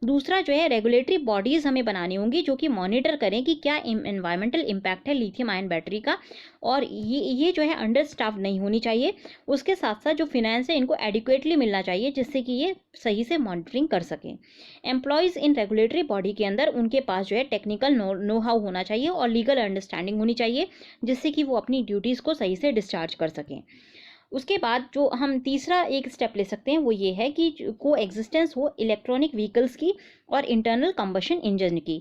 दूसरा जो है रेगुलेटरी बॉडीज हमें बनानी होंगी जो कि मॉनिटर करें कि क्या एनवायरमेंटल इम्पैक्ट है लिथियम आयन बैटरी का, और ये जो है अंडर स्टाफ नहीं होनी चाहिए। उसके साथ साथ जो फिनेंस है इनको एडिक्वेटली मिलना चाहिए, जिससे कि ये सही से मॉनिटरिंग कर सकें। एम्प्लॉयज़ इन रेगुलेटरी बॉडी के अंदर उनके पास जो है टेक्निकल नो हाउ होना चाहिए और लीगल अंडरस्टैंडिंग होनी चाहिए, जिससे कि वो अपनी ड्यूटीज़ को सही से डिस्चार्ज कर सकें। उसके बाद जो हम तीसरा एक स्टेप ले सकते हैं वो ये है कि को एग्जिस्टेंस हो इलेक्ट्रॉनिक व्हीकल्स की और इंटरनल कंबशन इंजन की।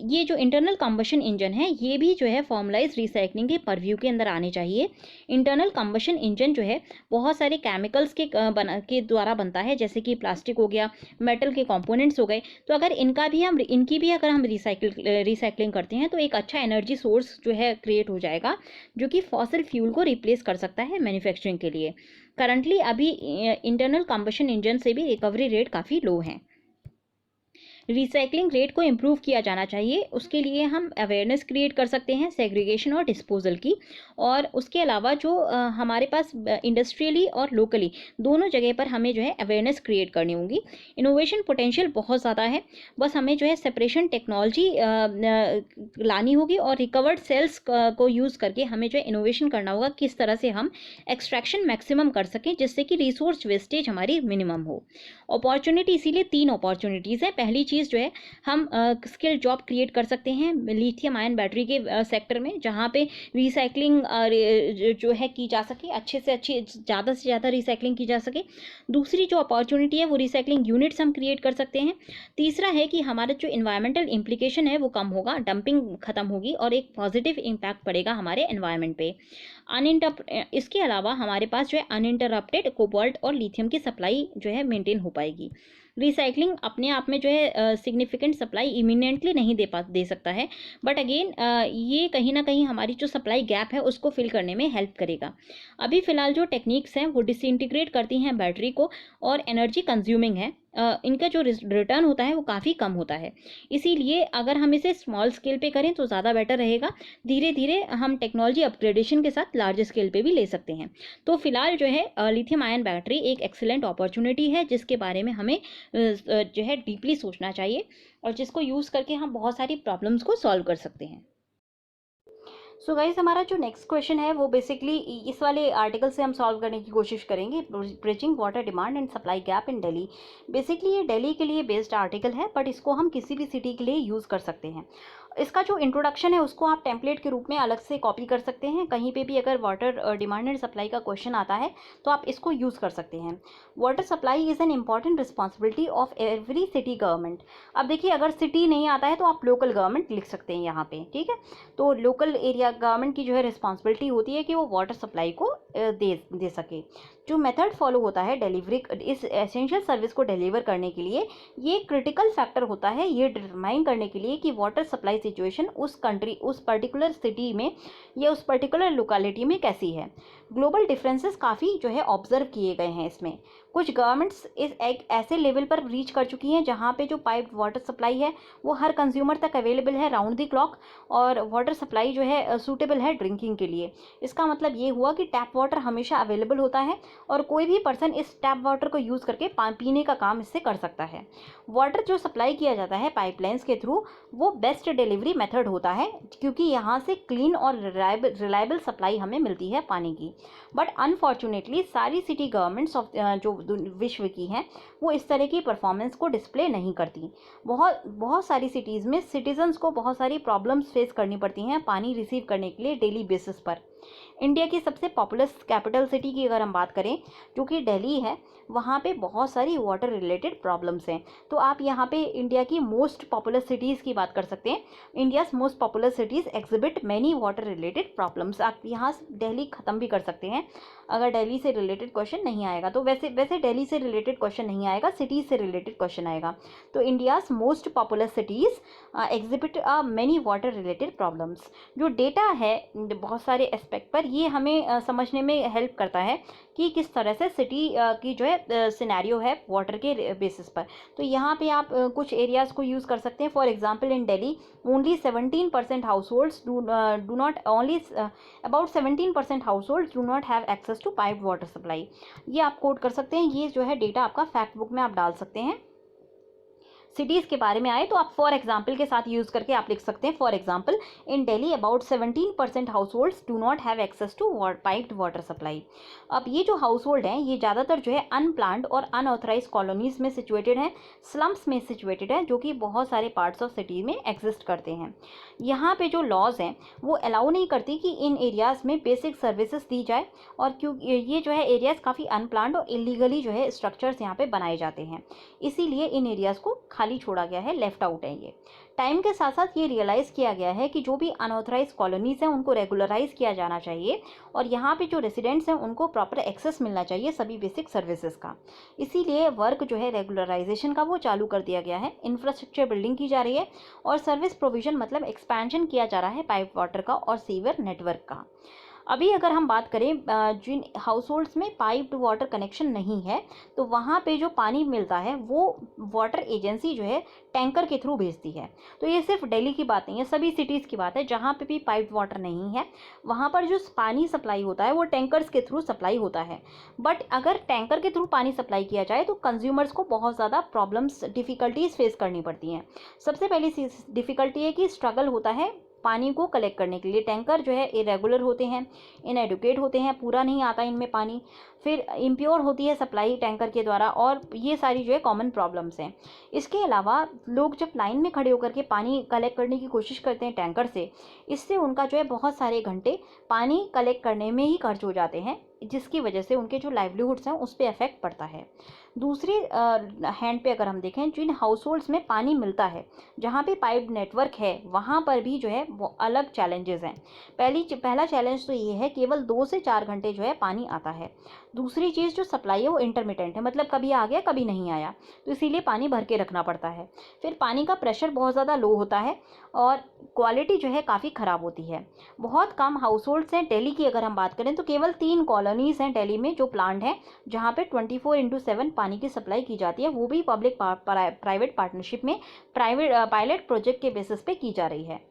ये जो इंटरनल कंबशन इंजन है ये भी जो है फॉर्मलाइज रिसाइकलिंग के परव्यू के अंदर आने चाहिए। इंटरनल कंबशन इंजन जो है बहुत सारे केमिकल्स के द्वारा बनता है, जैसे कि प्लास्टिक हो गया, मेटल के कंपोनेंट्स हो गए। तो अगर इनकी भी अगर हम रिसाइकलिंग करते हैं तो एक अच्छा एनर्जी सोर्स जो है क्रिएट हो जाएगा, जो कि फॉसिल फ्यूल को रिप्लेस कर सकता है मैन्युफैक्चरिंग के लिए। करंटली अभी इंटरनल कंबशन इंजन से भी रिकवरी रेट काफ़ी लो है। रिसाइकलिंग रेट को इम्प्रूव किया जाना चाहिए। उसके लिए हम अवेयरनेस क्रिएट कर सकते हैं सेग्रीगेशन और डिस्पोजल की, और उसके अलावा जो हमारे पास इंडस्ट्रियली और लोकली दोनों जगह पर हमें जो है अवेयरनेस क्रिएट करनी होगी। इनोवेशन पोटेंशियल बहुत ज़्यादा है, बस हमें जो है सेपरेशन टेक्नोलॉजी लानी होगी और रिकवर्ड सेल्स को यूज़ करके हमें जो है इनोवेशन करना होगा, किस तरह से हम एक्सट्रैक्शन मैक्सिमम कर सकें जिससे कि रिसोर्स वेस्टेज हमारी मिनिमम हो। अपॉर्चुनिटी इसीलिए 3 अपॉर्चुनिटीज़ है। पहली चीज़ चीज़ जो है हम स्किल जॉब क्रिएट कर सकते हैं लिथियम आयन बैटरी के सेक्टर में, जहाँ पे रिसाइकलिंग जो है की जा सके, अच्छे से अच्छी ज़्यादा से ज़्यादा रिसाइकलिंग की जा सके। दूसरी जो अपॉर्चुनिटी है वो रिसाइकलिंग यूनिट्स हम क्रिएट कर सकते हैं। तीसरा है कि हमारा जो इन्वायरमेंटल इम्प्लीकेशन है वो कम होगा, डंपिंग खत्म होगी और एक पॉजिटिव इम्पैक्ट पड़ेगा हमारे एनवायरनमेंट पे। इसके अलावा हमारे पास जो है अनइंटरप्टेड कोबाल्ट और लिथियम की सप्लाई जो है मेंटेन हो पाएगी। रिसाइकलिंग अपने आप में जो है सिग्निफिकेंट सप्लाई इमिनेंटली नहीं दे सकता है, बट अगेन ये कहीं ना कहीं हमारी जो सप्लाई गैप है उसको फिल करने में हेल्प करेगा। अभी फ़िलहाल जो टेक्निक्स हैं वो डिसइंटीग्रेट करती हैं बैटरी को और एनर्जी कंज्यूमिंग है, इनका जो रिटर्न होता है वो काफ़ी कम होता है। इसीलिए अगर हम इसे स्मॉल स्केल पे करें तो ज़्यादा बेटर रहेगा। धीरे धीरे हम टेक्नोलॉजी अपग्रेडेशन के साथ लार्ज स्केल पे भी ले सकते हैं। तो फिलहाल जो है लिथियम आयन बैटरी एक एक्सीलेंट अपॉर्चुनिटी है जिसके बारे में हमें जो है डीपली सोचना चाहिए और जिसको यूज़ करके हम बहुत सारी प्रॉब्लम्स को सॉल्व कर सकते हैं। सो गाइज, हमारा जो नेक्स्ट क्वेश्चन है वो बेसिकली इस वाले आर्टिकल से हम सॉल्व करने की कोशिश करेंगे, bridging water demand and supply gap in Delhi. Basically ये दिल्ली के लिए बेस्ड आर्टिकल है, बट इसको हम किसी भी सिटी के लिए यूज़ कर सकते हैं। इसका जो इंट्रोडक्शन है उसको आप टेम्पलेट के रूप में अलग से कॉपी कर सकते हैं। कहीं पे भी अगर वाटर डिमांड एंड सप्लाई का क्वेश्चन आता है तो आप इसको यूज़ कर सकते हैं। Water supply is an important responsibility of every city government. अब देखिए, अगर सिटी नहीं आता है तो आप लोकल गवर्नमेंट लिख सकते हैं यहाँ पे, ठीक है। तो लोकल एरिया गवर्नमेंट की जो है रिस्पॉन्सिबिलिटी होती है कि वो वाटर सप्लाई को दे सके। जो मेथड फॉलो होता है डिलीवरी इस एसेंशियल सर्विस को डिलीवर करने के लिए, ये क्रिटिकल फैक्टर होता है ये डिटरमाइन करने के लिए कि वाटर सप्लाई सिचुएशन उस कंट्री, उस पर्टिकुलर सिटी में या उस पर्टिकुलर लोकेलिटी में कैसी है। ग्लोबल डिफरेंसेस काफ़ी जो है ऑब्जर्व किए गए हैं इसमें। कुछ गवर्नमेंट्स एक ऐसे लेवल पर रीच कर चुकी हैं जहाँ पे जो पाइप वाटर सप्लाई है वो हर कंज्यूमर तक अवेलेबल है राउंड द क्लॉक, और वाटर सप्लाई जो है सूटेबल है ड्रिंकिंग के लिए। इसका मतलब ये हुआ कि टैप वाटर हमेशा अवेलेबल होता है और कोई भी पर्सन इस टैप वाटर को यूज़ करके पीने का काम इससे कर सकता है। वाटर जो सप्लाई किया जाता है पाइपलाइंस के थ्रू वो बेस्ट डिलीवरी मेथड होता है, क्योंकि यहाँ से क्लीन और रिलायबल सप्लाई हमें मिलती है पानी की। बट अनफॉर्चुनेटली सारी सिटी गवर्नमेंट्स ऑफ जो विश्व की हैं वो इस तरह की परफॉर्मेंस को डिस्प्ले नहीं करती। बहुत सारी सिटीज़ में सिटीजन्स को बहुत सारी प्रॉब्लम्स फेस करनी पड़ती हैं पानी रिसीव करने के लिए डेली बेसिस पर। इंडिया की सबसे पॉपुलस कैपिटल सिटी की अगर हम बात करें जो कि दिल्ली है, वहाँ पे बहुत सारी वाटर रिलेटेड प्रॉब्लम्स हैं। तो आप यहाँ पे इंडिया की मोस्ट पॉपुलर सिटीज़ की बात कर सकते हैं। India's most popular cities exhibit many water related problems. आप यहाँ दिल्ली ख़त्म भी कर सकते हैं अगर दिल्ली से रिलेटेड क्वेश्चन नहीं आएगा तो। वैसे दिल्ली से रिलेटेड क्वेश्चन नहीं आएगा, सिटीज़ से रिलेटेड क्वेश्चन आएगा। तो India's most popular cities exhibit many water related problems. जो डेटा है बहुत सारे एस्पेक्ट पर, ये हमें समझने में हेल्प करता है कि किस तरह से सिटी की जो है सिनेरियो है वाटर के बेसिस पर। तो यहाँ पे आप कुछ एरियाज़ को यूज़ कर सकते हैं। For example in Delhi only 17% households do not only about 17% households do not have access to piped water supply. ये आप कोट कर सकते हैं, ये जो है डेटा आपका फैक्ट बुक में आप डाल सकते हैं। सिटीज़ के बारे में आए तो आप फॉर एग्जाम्पल के साथ यूज़ करके आप लिख सकते हैं। For example in Delhi about 17% households do not have access to piped water supply. अब ये जो हाउस होल्ड हैं ये ज़्यादातर जो है अनप्लान्ड और अनऑथराइज कॉलोनीज़ में सिचुएटेड हैं, स्लम्स में सिचुएटेड है, जो कि बहुत सारे पार्ट्स ऑफ सिटी में एग्जिस्ट करते हैं। यहाँ पे जो लॉज हैं वो अलाउ नहीं करती कि इन एरियाज़ में बेसिक सर्विसेज दी जाए, और क्योंकि ये जो है एरियाज़ काफ़ी अनप्लान्ड और इलीगली जो है स्ट्रक्चर्स यहाँ पे बनाए जाते हैं, इसीलिए इन एरियाज़ को खाली छोड़ा गया है, लेफ्ट आउट है ये। टाइम के साथ साथ ये रियलाइज़ किया गया है कि जो भी अनऑथराइज कॉलोनीज़ हैं उनको रेगुलराइज किया जाना चाहिए, और यहाँ पे जो रेसिडेंट्स हैं उनको प्रॉपर एक्सेस मिलना चाहिए सभी बेसिक सर्विसेज का। इसीलिए वर्क जो है रेगुलराइजेशन का वो चालू कर दिया गया है, इंफ्रास्ट्रक्चर बिल्डिंग की जा रही है और सर्विस प्रोविजन मतलब एक्सपेंशन किया जा रहा है पाइप वाटर का और सीवर नेटवर्क का। अभी अगर हम बात करें जिन हाउस होल्ड्स में पाइप्ड वाटर कनेक्शन नहीं है तो वहाँ पे जो पानी मिलता है वो वाटर एजेंसी जो है टैंकर के थ्रू भेजती है। तो ये सिर्फ दिल्ली की बात नहीं है, सभी सिटीज़ की बात है। जहाँ पे भी पाइप्ड वाटर नहीं है वहाँ पर जो पानी सप्लाई होता है वो टैंकर्स के थ्रू सप्लाई होता है। बट अगर टैंकर के थ्रू पानी सप्लाई किया जाए तो कंज्यूमर्स को बहुत ज़्यादा प्रॉब्लम्स डिफ़िकल्टीज़ फेस करनी पड़ती हैं। सबसे पहली डिफ़िकल्टी है कि स्ट्रगल होता है पानी को कलेक्ट करने के लिए। टैंकर जो है इरेगुलर होते हैं, इनएडुकेट होते हैं, पूरा नहीं आता इनमें पानी, फिर इम्प्योर होती है सप्लाई टैंकर के द्वारा, और ये सारी जो है कॉमन प्रॉब्लम्स हैं। इसके अलावा लोग जब लाइन में खड़े होकर के पानी कलेक्ट करने की कोशिश करते हैं टैंकर से, इससे उनका जो है बहुत सारे घंटे पानी कलेक्ट करने में ही खर्च हो जाते हैं, जिसकी वजह से उनके जो लाइवलीहुड्स हैं उस पर इफेक्ट पड़ता है। दूसरी हैंड पे अगर हम देखें, जिन हाउस होल्ड्स में पानी मिलता है, जहाँ पे पाइप नेटवर्क है, वहाँ पर भी जो है वो अलग चैलेंजेस हैं। पहला चैलेंज तो ये है, केवल 2 से 4 घंटे जो है पानी आता है। दूसरी चीज़ जो सप्लाई है वो इंटरमिटेंट है, मतलब कभी आ गया कभी नहीं आया, तो इसीलिए पानी भर के रखना पड़ता है। फिर पानी का प्रेशर बहुत ज़्यादा लो होता है और क्वालिटी जो है काफ़ी ख़राब होती है। बहुत कम हाउस होल्ड्स हैं। दिल्ली की अगर हम बात करें तो केवल 3 कॉलोनीज़ हैं दिल्ली में जो प्लांट हैं, जहाँ पे 24/7 पानी की सप्लाई की जाती है, वो भी पब्लिक प्राइवेट पार्टनरशिप में पायलट प्रोजेक्ट के बेसिस पे की जा रही है।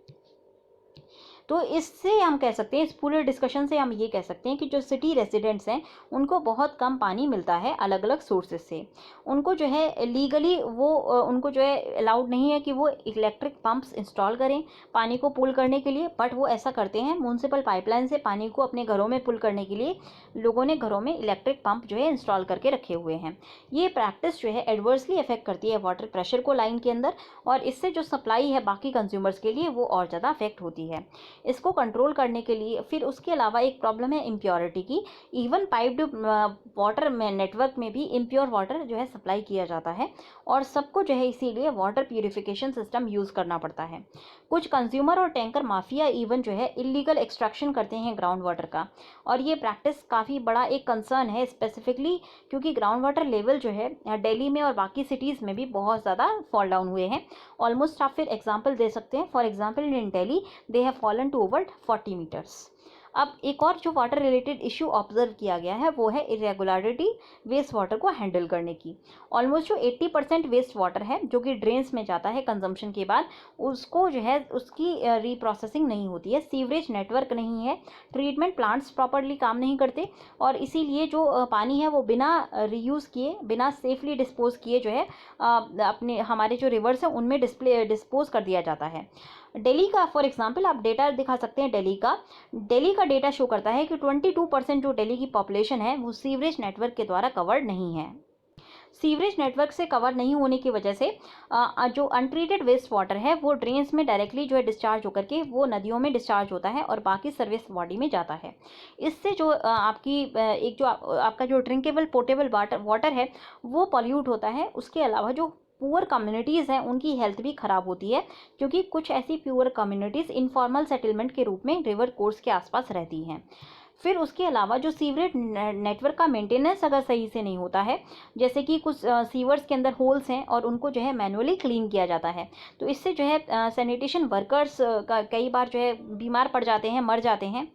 तो इससे हम कह सकते हैं, इस पूरे डिस्कशन से हम ये कह सकते हैं कि जो सिटी रेजिडेंट्स हैं उनको बहुत कम पानी मिलता है अलग अलग सोर्सेज से। उनको जो है लीगली वो उनको जो है अलाउड नहीं है कि वो इलेक्ट्रिक पंप्स इंस्टॉल करें पानी को पुल करने के लिए, बट वो ऐसा करते हैं। म्यूनसिपल पाइपलाइन से पानी को अपने घरों में पुल करने के लिए लोगों ने घरों में इलेक्ट्रिक पंप जो है इंस्टॉल करके रखे हुए हैं। ये प्रैक्टिस जो है एडवर्सली अफेक्ट करती है वाटर प्रेशर को लाइन के अंदर, और इससे जो सप्लाई है बाकी कंज्यूमर्स के लिए वो और ज़्यादा अफेक्ट होती है। इसको कंट्रोल करने के लिए फिर उसके अलावा एक प्रॉब्लम है इम्प्योरिटी की। इवन पाइप्ड वाटर में नेटवर्क में भी इम्प्योर वाटर जो है सप्लाई किया जाता है, और सबको जो है इसीलिए वाटर प्यूरिफिकेशन सिस्टम यूज़ करना पड़ता है। कुछ कंज्यूमर और टैंकर माफिया इवन जो है इलीगल एक्सट्रैक्शन करते हैं ग्राउंड वाटर का, और ये प्रैक्टिस काफ़ी बड़ा एक कंसर्न है स्पेसिफिकली, क्योंकि ग्राउंड वाटर लेवल जो है दिल्ली में और बाकी सिटीज़ में भी बहुत ज़्यादा फॉल डाउन हुए हैं। ऑलमोस्ट आप फिर एग्जाम्पल दे सकते हैं। For example in Delhi they have fallen to over 40 metres. अब एक और जो वाटर रिलेटेड इशू ऑब्जर्व किया गया है वो है इरेगुलरिटी वेस्ट वाटर को हैंडल करने की। ऑलमोस्ट जो 80% वेस्ट वाटर है जो कि ड्रेन्स में जाता है कंजम्पशन के बाद, उसको जो है उसकी रीप्रोसेसिंग नहीं होती है, सीवरेज नेटवर्क नहीं है, ट्रीटमेंट प्लांट्स प्रॉपरली काम नहीं करते, और इसीलिए जो पानी है वो बिना रीयूज़ किए, बिना सेफली डिस्पोज किए जो है अपने हमारे जो रिवर्स हैं उनमें डिस्पोज कर दिया जाता है। दिल्ली का फॉर एग्जांपल आप डेटा दिखा सकते हैं। दिल्ली का डेटा शो करता है कि 22% जो दिल्ली की पॉपुलेशन है वो सीवरेज नेटवर्क के द्वारा कवर्ड नहीं है। सीवरेज नेटवर्क से कवर नहीं होने की वजह से जो अनट्रीटेड वेस्ट वाटर है वो ड्रेन्स में डायरेक्टली जो है डिस्चार्ज होकर के वो नदियों में डिस्चार्ज होता है और बाकी सर्विस बॉडी में जाता है। इससे जो आपकी एक जो आपका जो ड्रिंकेबल पोर्टेबल वाटर है वो पॉल्यूट होता है। उसके अलावा जो पुअर कम्युनिटीज़ हैं उनकी हेल्थ भी ख़राब होती है, क्योंकि कुछ ऐसी पुअर कम्युनिटीज़ इनफॉर्मल सेटलमेंट के रूप में रिवर कोर्स के आसपास रहती हैं। फिर उसके अलावा जो सीवरेज नेटवर्क का मेंटेनेंस अगर सही से नहीं होता है, जैसे कि कुछ सीवर्स के अंदर होल्स हैं और उनको जो है मैनुअली क्लीन किया जाता है, तो इससे जो है सैनिटेशन वर्कर्स का कई बार जो है बीमार पड़ जाते हैं, मर जाते हैं।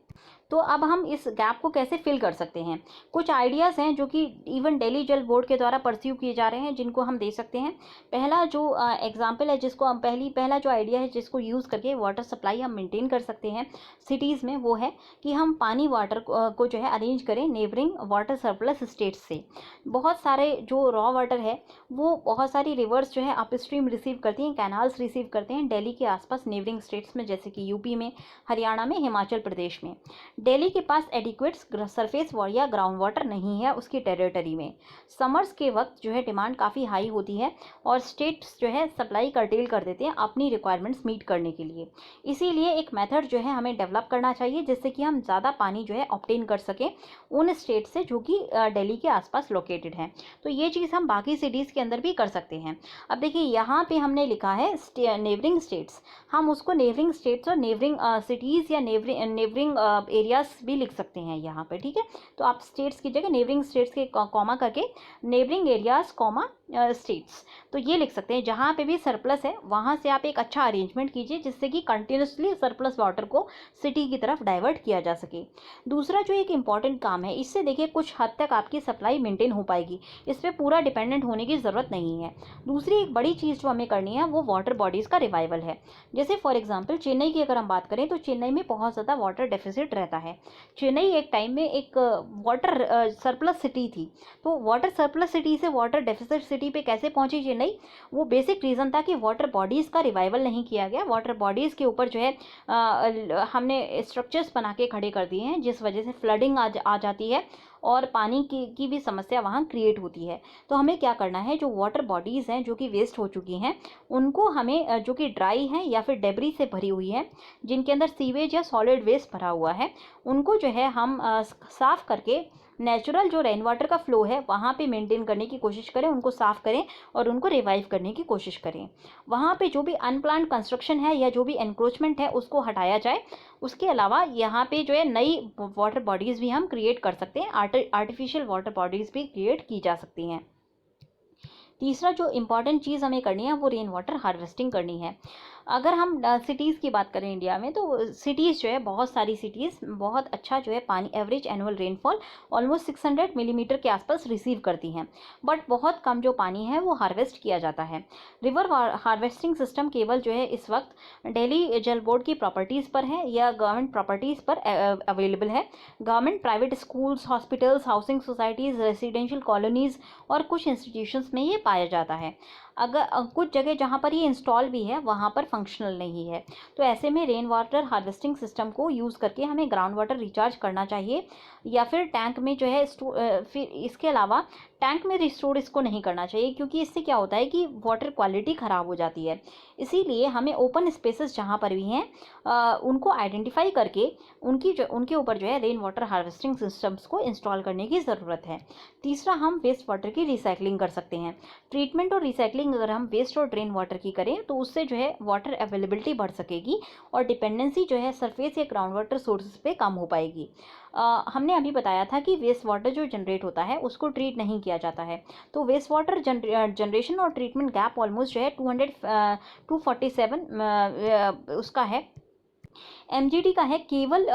तो अब हम इस गैप को कैसे फिल कर सकते हैं? कुछ आइडियाज़ हैं जो कि इवन दिल्ली जल बोर्ड के द्वारा परस्यू किए जा रहे हैं, जिनको हम दे सकते हैं। पहला जो एग्जांपल है जिसको हम पहला जो आइडिया है जिसको यूज़ करके वाटर सप्लाई हम मेंटेन कर सकते हैं सिटीज़ में, वो है कि हम पानी वाटर को जो है अरेंज करें नेबरिंग वाटर सरप्लस स्टेट्स से। बहुत सारे जो रॉ वाटर है वो बहुत सारी रिवर्स जो है अपस्ट्रीम रिसीव करती हैं, कैनाल्स रिसीव करते हैं दिल्ली के आसपास नेबरिंग स्टेट्स में, जैसे कि यूपी में, हरियाणा में, हिमाचल प्रदेश में। दिल्ली के पास एडिक्वेट सरफेस या ग्राउंड वाटर नहीं है उसकी टेरिटरी में। समर्स के वक्त जो है डिमांड काफ़ी हाई होती है और स्टेट्स जो है सप्लाई कर्टेल कर देते हैं अपनी रिक्वायरमेंट्स मीट करने के लिए। इसीलिए एक मेथड जो है हमें डेवलप करना चाहिए जिससे कि हम ज़्यादा पानी जो है ऑब्टेन कर सकें उन स्टेट से जो कि दिल्ली के आसपास लोकेटेड हैं। तो ये चीज़ हम बाकी सिटीज़ के अंदर भी कर सकते हैं। अब देखिए यहाँ पे हमने लिखा है नेबरिंग स्टेट्स, हम उसको नेबरिंग स्टेट्स और नेबरिंग सिटीज़ या नेबरिंग एरियाज भी लिख सकते हैं यहाँ पे, ठीक है। तो आप स्टेट्स की जगह नेबरिंग स्टेट्स के कॉमा करके नेबरिंग एरियाज कॉमा स्टेट्स, तो ये लिख सकते हैं। जहाँ पे भी सरप्लस है वहाँ से आप एक अच्छा अरेंजमेंट कीजिए जिससे कि कंटिन्यूसली सरप्लस वाटर को सिटी की तरफ डाइवर्ट किया जा सके। दूसरा जो एक इम्पॉर्टेंट काम है, इससे देखिए कुछ हद तक आपकी सप्लाई मेंटेन हो पाएगी, इस पर पूरा डिपेंडेंट होने की ज़रूरत नहीं है। दूसरी एक बड़ी चीज़ जो हमें करनी है वो वाटर बॉडीज़ का रिवाइवल है। जैसे फॉर एग्जाम्पल चेन्नई की अगर हम बात करें तो चेन्नई में बहुत ज़्यादा वाटर डेफिसिट रहता है। चेन्नई एक टाइम में एक वाटर सरप्लस सिटी थी, तो वाटर सरप्लस सिटी से वाटर डेफिसिट सिटी पे कैसे पहुंची चेन्नई? वो बेसिक रीज़न था कि वाटर बॉडीज़ का रिवाइवल नहीं किया गया। वाटर बॉडीज़ के ऊपर जो है हमने स्ट्रक्चर्स बना के खड़े कर दिए हैं, जिस वजह से फ्लडिंग आ जाती है और पानी की भी समस्या वहाँ क्रिएट होती है। तो हमें क्या करना है, जो वाटर बॉडीज़ हैं जो कि वेस्ट हो चुकी हैं, उनको हमें जो कि ड्राई हैं या फिर डेब्री से भरी हुई हैं, जिनके अंदर सीवेज या सॉलिड वेस्ट भरा हुआ है, उनको जो है हम साफ़ करके नेचुरल जो रेन वाटर का फ्लो है वहाँ पे मेंटेन करने की कोशिश करें, उनको साफ़ करें और उनको रिवाइव करने की कोशिश करें। वहाँ पे जो भी अनप्लान्ड कंस्ट्रक्शन है या जो भी एनक्रोचमेंट है उसको हटाया जाए। उसके अलावा यहाँ पे जो है नई वाटर बॉडीज़ भी हम क्रिएट कर सकते हैं, आर्टिफिशियल वाटर बॉडीज़ भी क्रिएट की जा सकती हैं। तीसरा जो इम्पॉर्टेंट चीज़ हमें करनी है वो रेन वाटर हार्वेस्टिंग करनी है। अगर हम सिटीज़ की बात करें इंडिया में, तो सिटीज़ जो है बहुत सारी सिटीज़ बहुत अच्छा जो है पानी average annual rainfall almost 600 millimetre के आसपास रिसीव करती हैं, बट बहुत कम जो पानी है वो हार्वेस्ट किया जाता है। रिवर हार्वेस्टिंग सिस्टम केवल जो है इस वक्त दिल्ली जल बोर्ड की प्रॉपर्टीज़ पर है या गवर्नमेंट प्रॉपर्टीज़ पर अवेलेबल है। Government private schools, hospitals, housing societies, residential colonies और कुछ इंस्टीट्यूशंस में ये पाया जाता है। अगर कुछ जगह जहाँ पर ये इंस्टॉल भी है वहाँ पर फंक्शनल नहीं है। तो ऐसे में रेन वाटर हार्वेस्टिंग सिस्टम को यूज़ करके हमें ग्राउंड वाटर रिचार्ज करना चाहिए, या फिर टैंक में जो है फिर इसके अलावा टैंक में रिस्टोर इसको नहीं करना चाहिए, क्योंकि इससे क्या होता है कि वाटर क्वालिटी ख़राब हो जाती है। इसीलिए हमें ओपन स्पेसेस जहाँ पर भी हैं उनको आइडेंटिफाई करके उनके ऊपर जो है रेन वाटर हार्वेस्टिंग सिस्टम्स को इंस्टॉल करने की ज़रूरत है। तीसरा, हम वेस्ट वाटर की रिसाइकलिंग कर सकते हैं। ट्रीटमेंट और रिसाइकलिंग अगर हम वेस्ट और ड्रेन वाटर की करें तो उससे जो है वाटर अवेलेबिलिटी बढ़ सकेगी और डिपेंडेंसी जो है सरफेस या ग्राउंड वाटर सोर्सेज पे कम हो पाएगी। हमने अभी बताया था कि वेस्ट वाटर जो जनरेट होता है उसको ट्रीट नहीं किया जाता है, तो वेस्ट वाटर जनरेशन और ट्रीटमेंट गैप ऑलमोस्ट जो है 247 उसका है, एमजीडी का है केवल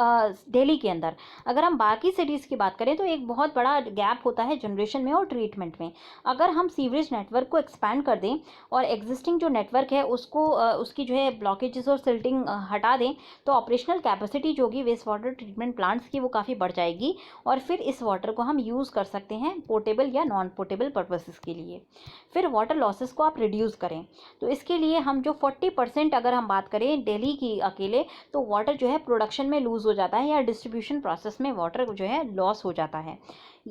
दिल्ली के अंदर। अगर हम बाकी सिटीज़ की बात करें तो एक बहुत बड़ा गैप होता है जनरेशन में और ट्रीटमेंट में। अगर हम सीवरेज नेटवर्क को एक्सपैंड कर दें और एग्जिस्टिंग जो नेटवर्क है उसको उसकी जो है ब्लॉकेजेस और सिल्टिंग हटा दें, तो ऑपरेशनल कैपेसिटी जो होगी वेस्ट वाटर ट्रीटमेंट प्लांट्स की वो काफ़ी बढ़ जाएगी और फिर इस वाटर को हम यूज़ कर सकते हैं पोर्टेबल या नॉन पोर्टेबल पर्पसेस के लिए। फिर वाटर लॉसेस को आप रिड्यूस करें, तो इसके लिए हम जो 40% अगर हम बात करें दिल्ली की अकेले, तो वाटर जो है प्रोडक्शन में लूज़ हो जाता है या डिस्ट्रीब्यूशन प्रोसेस में वाटर जो है लॉस हो जाता है।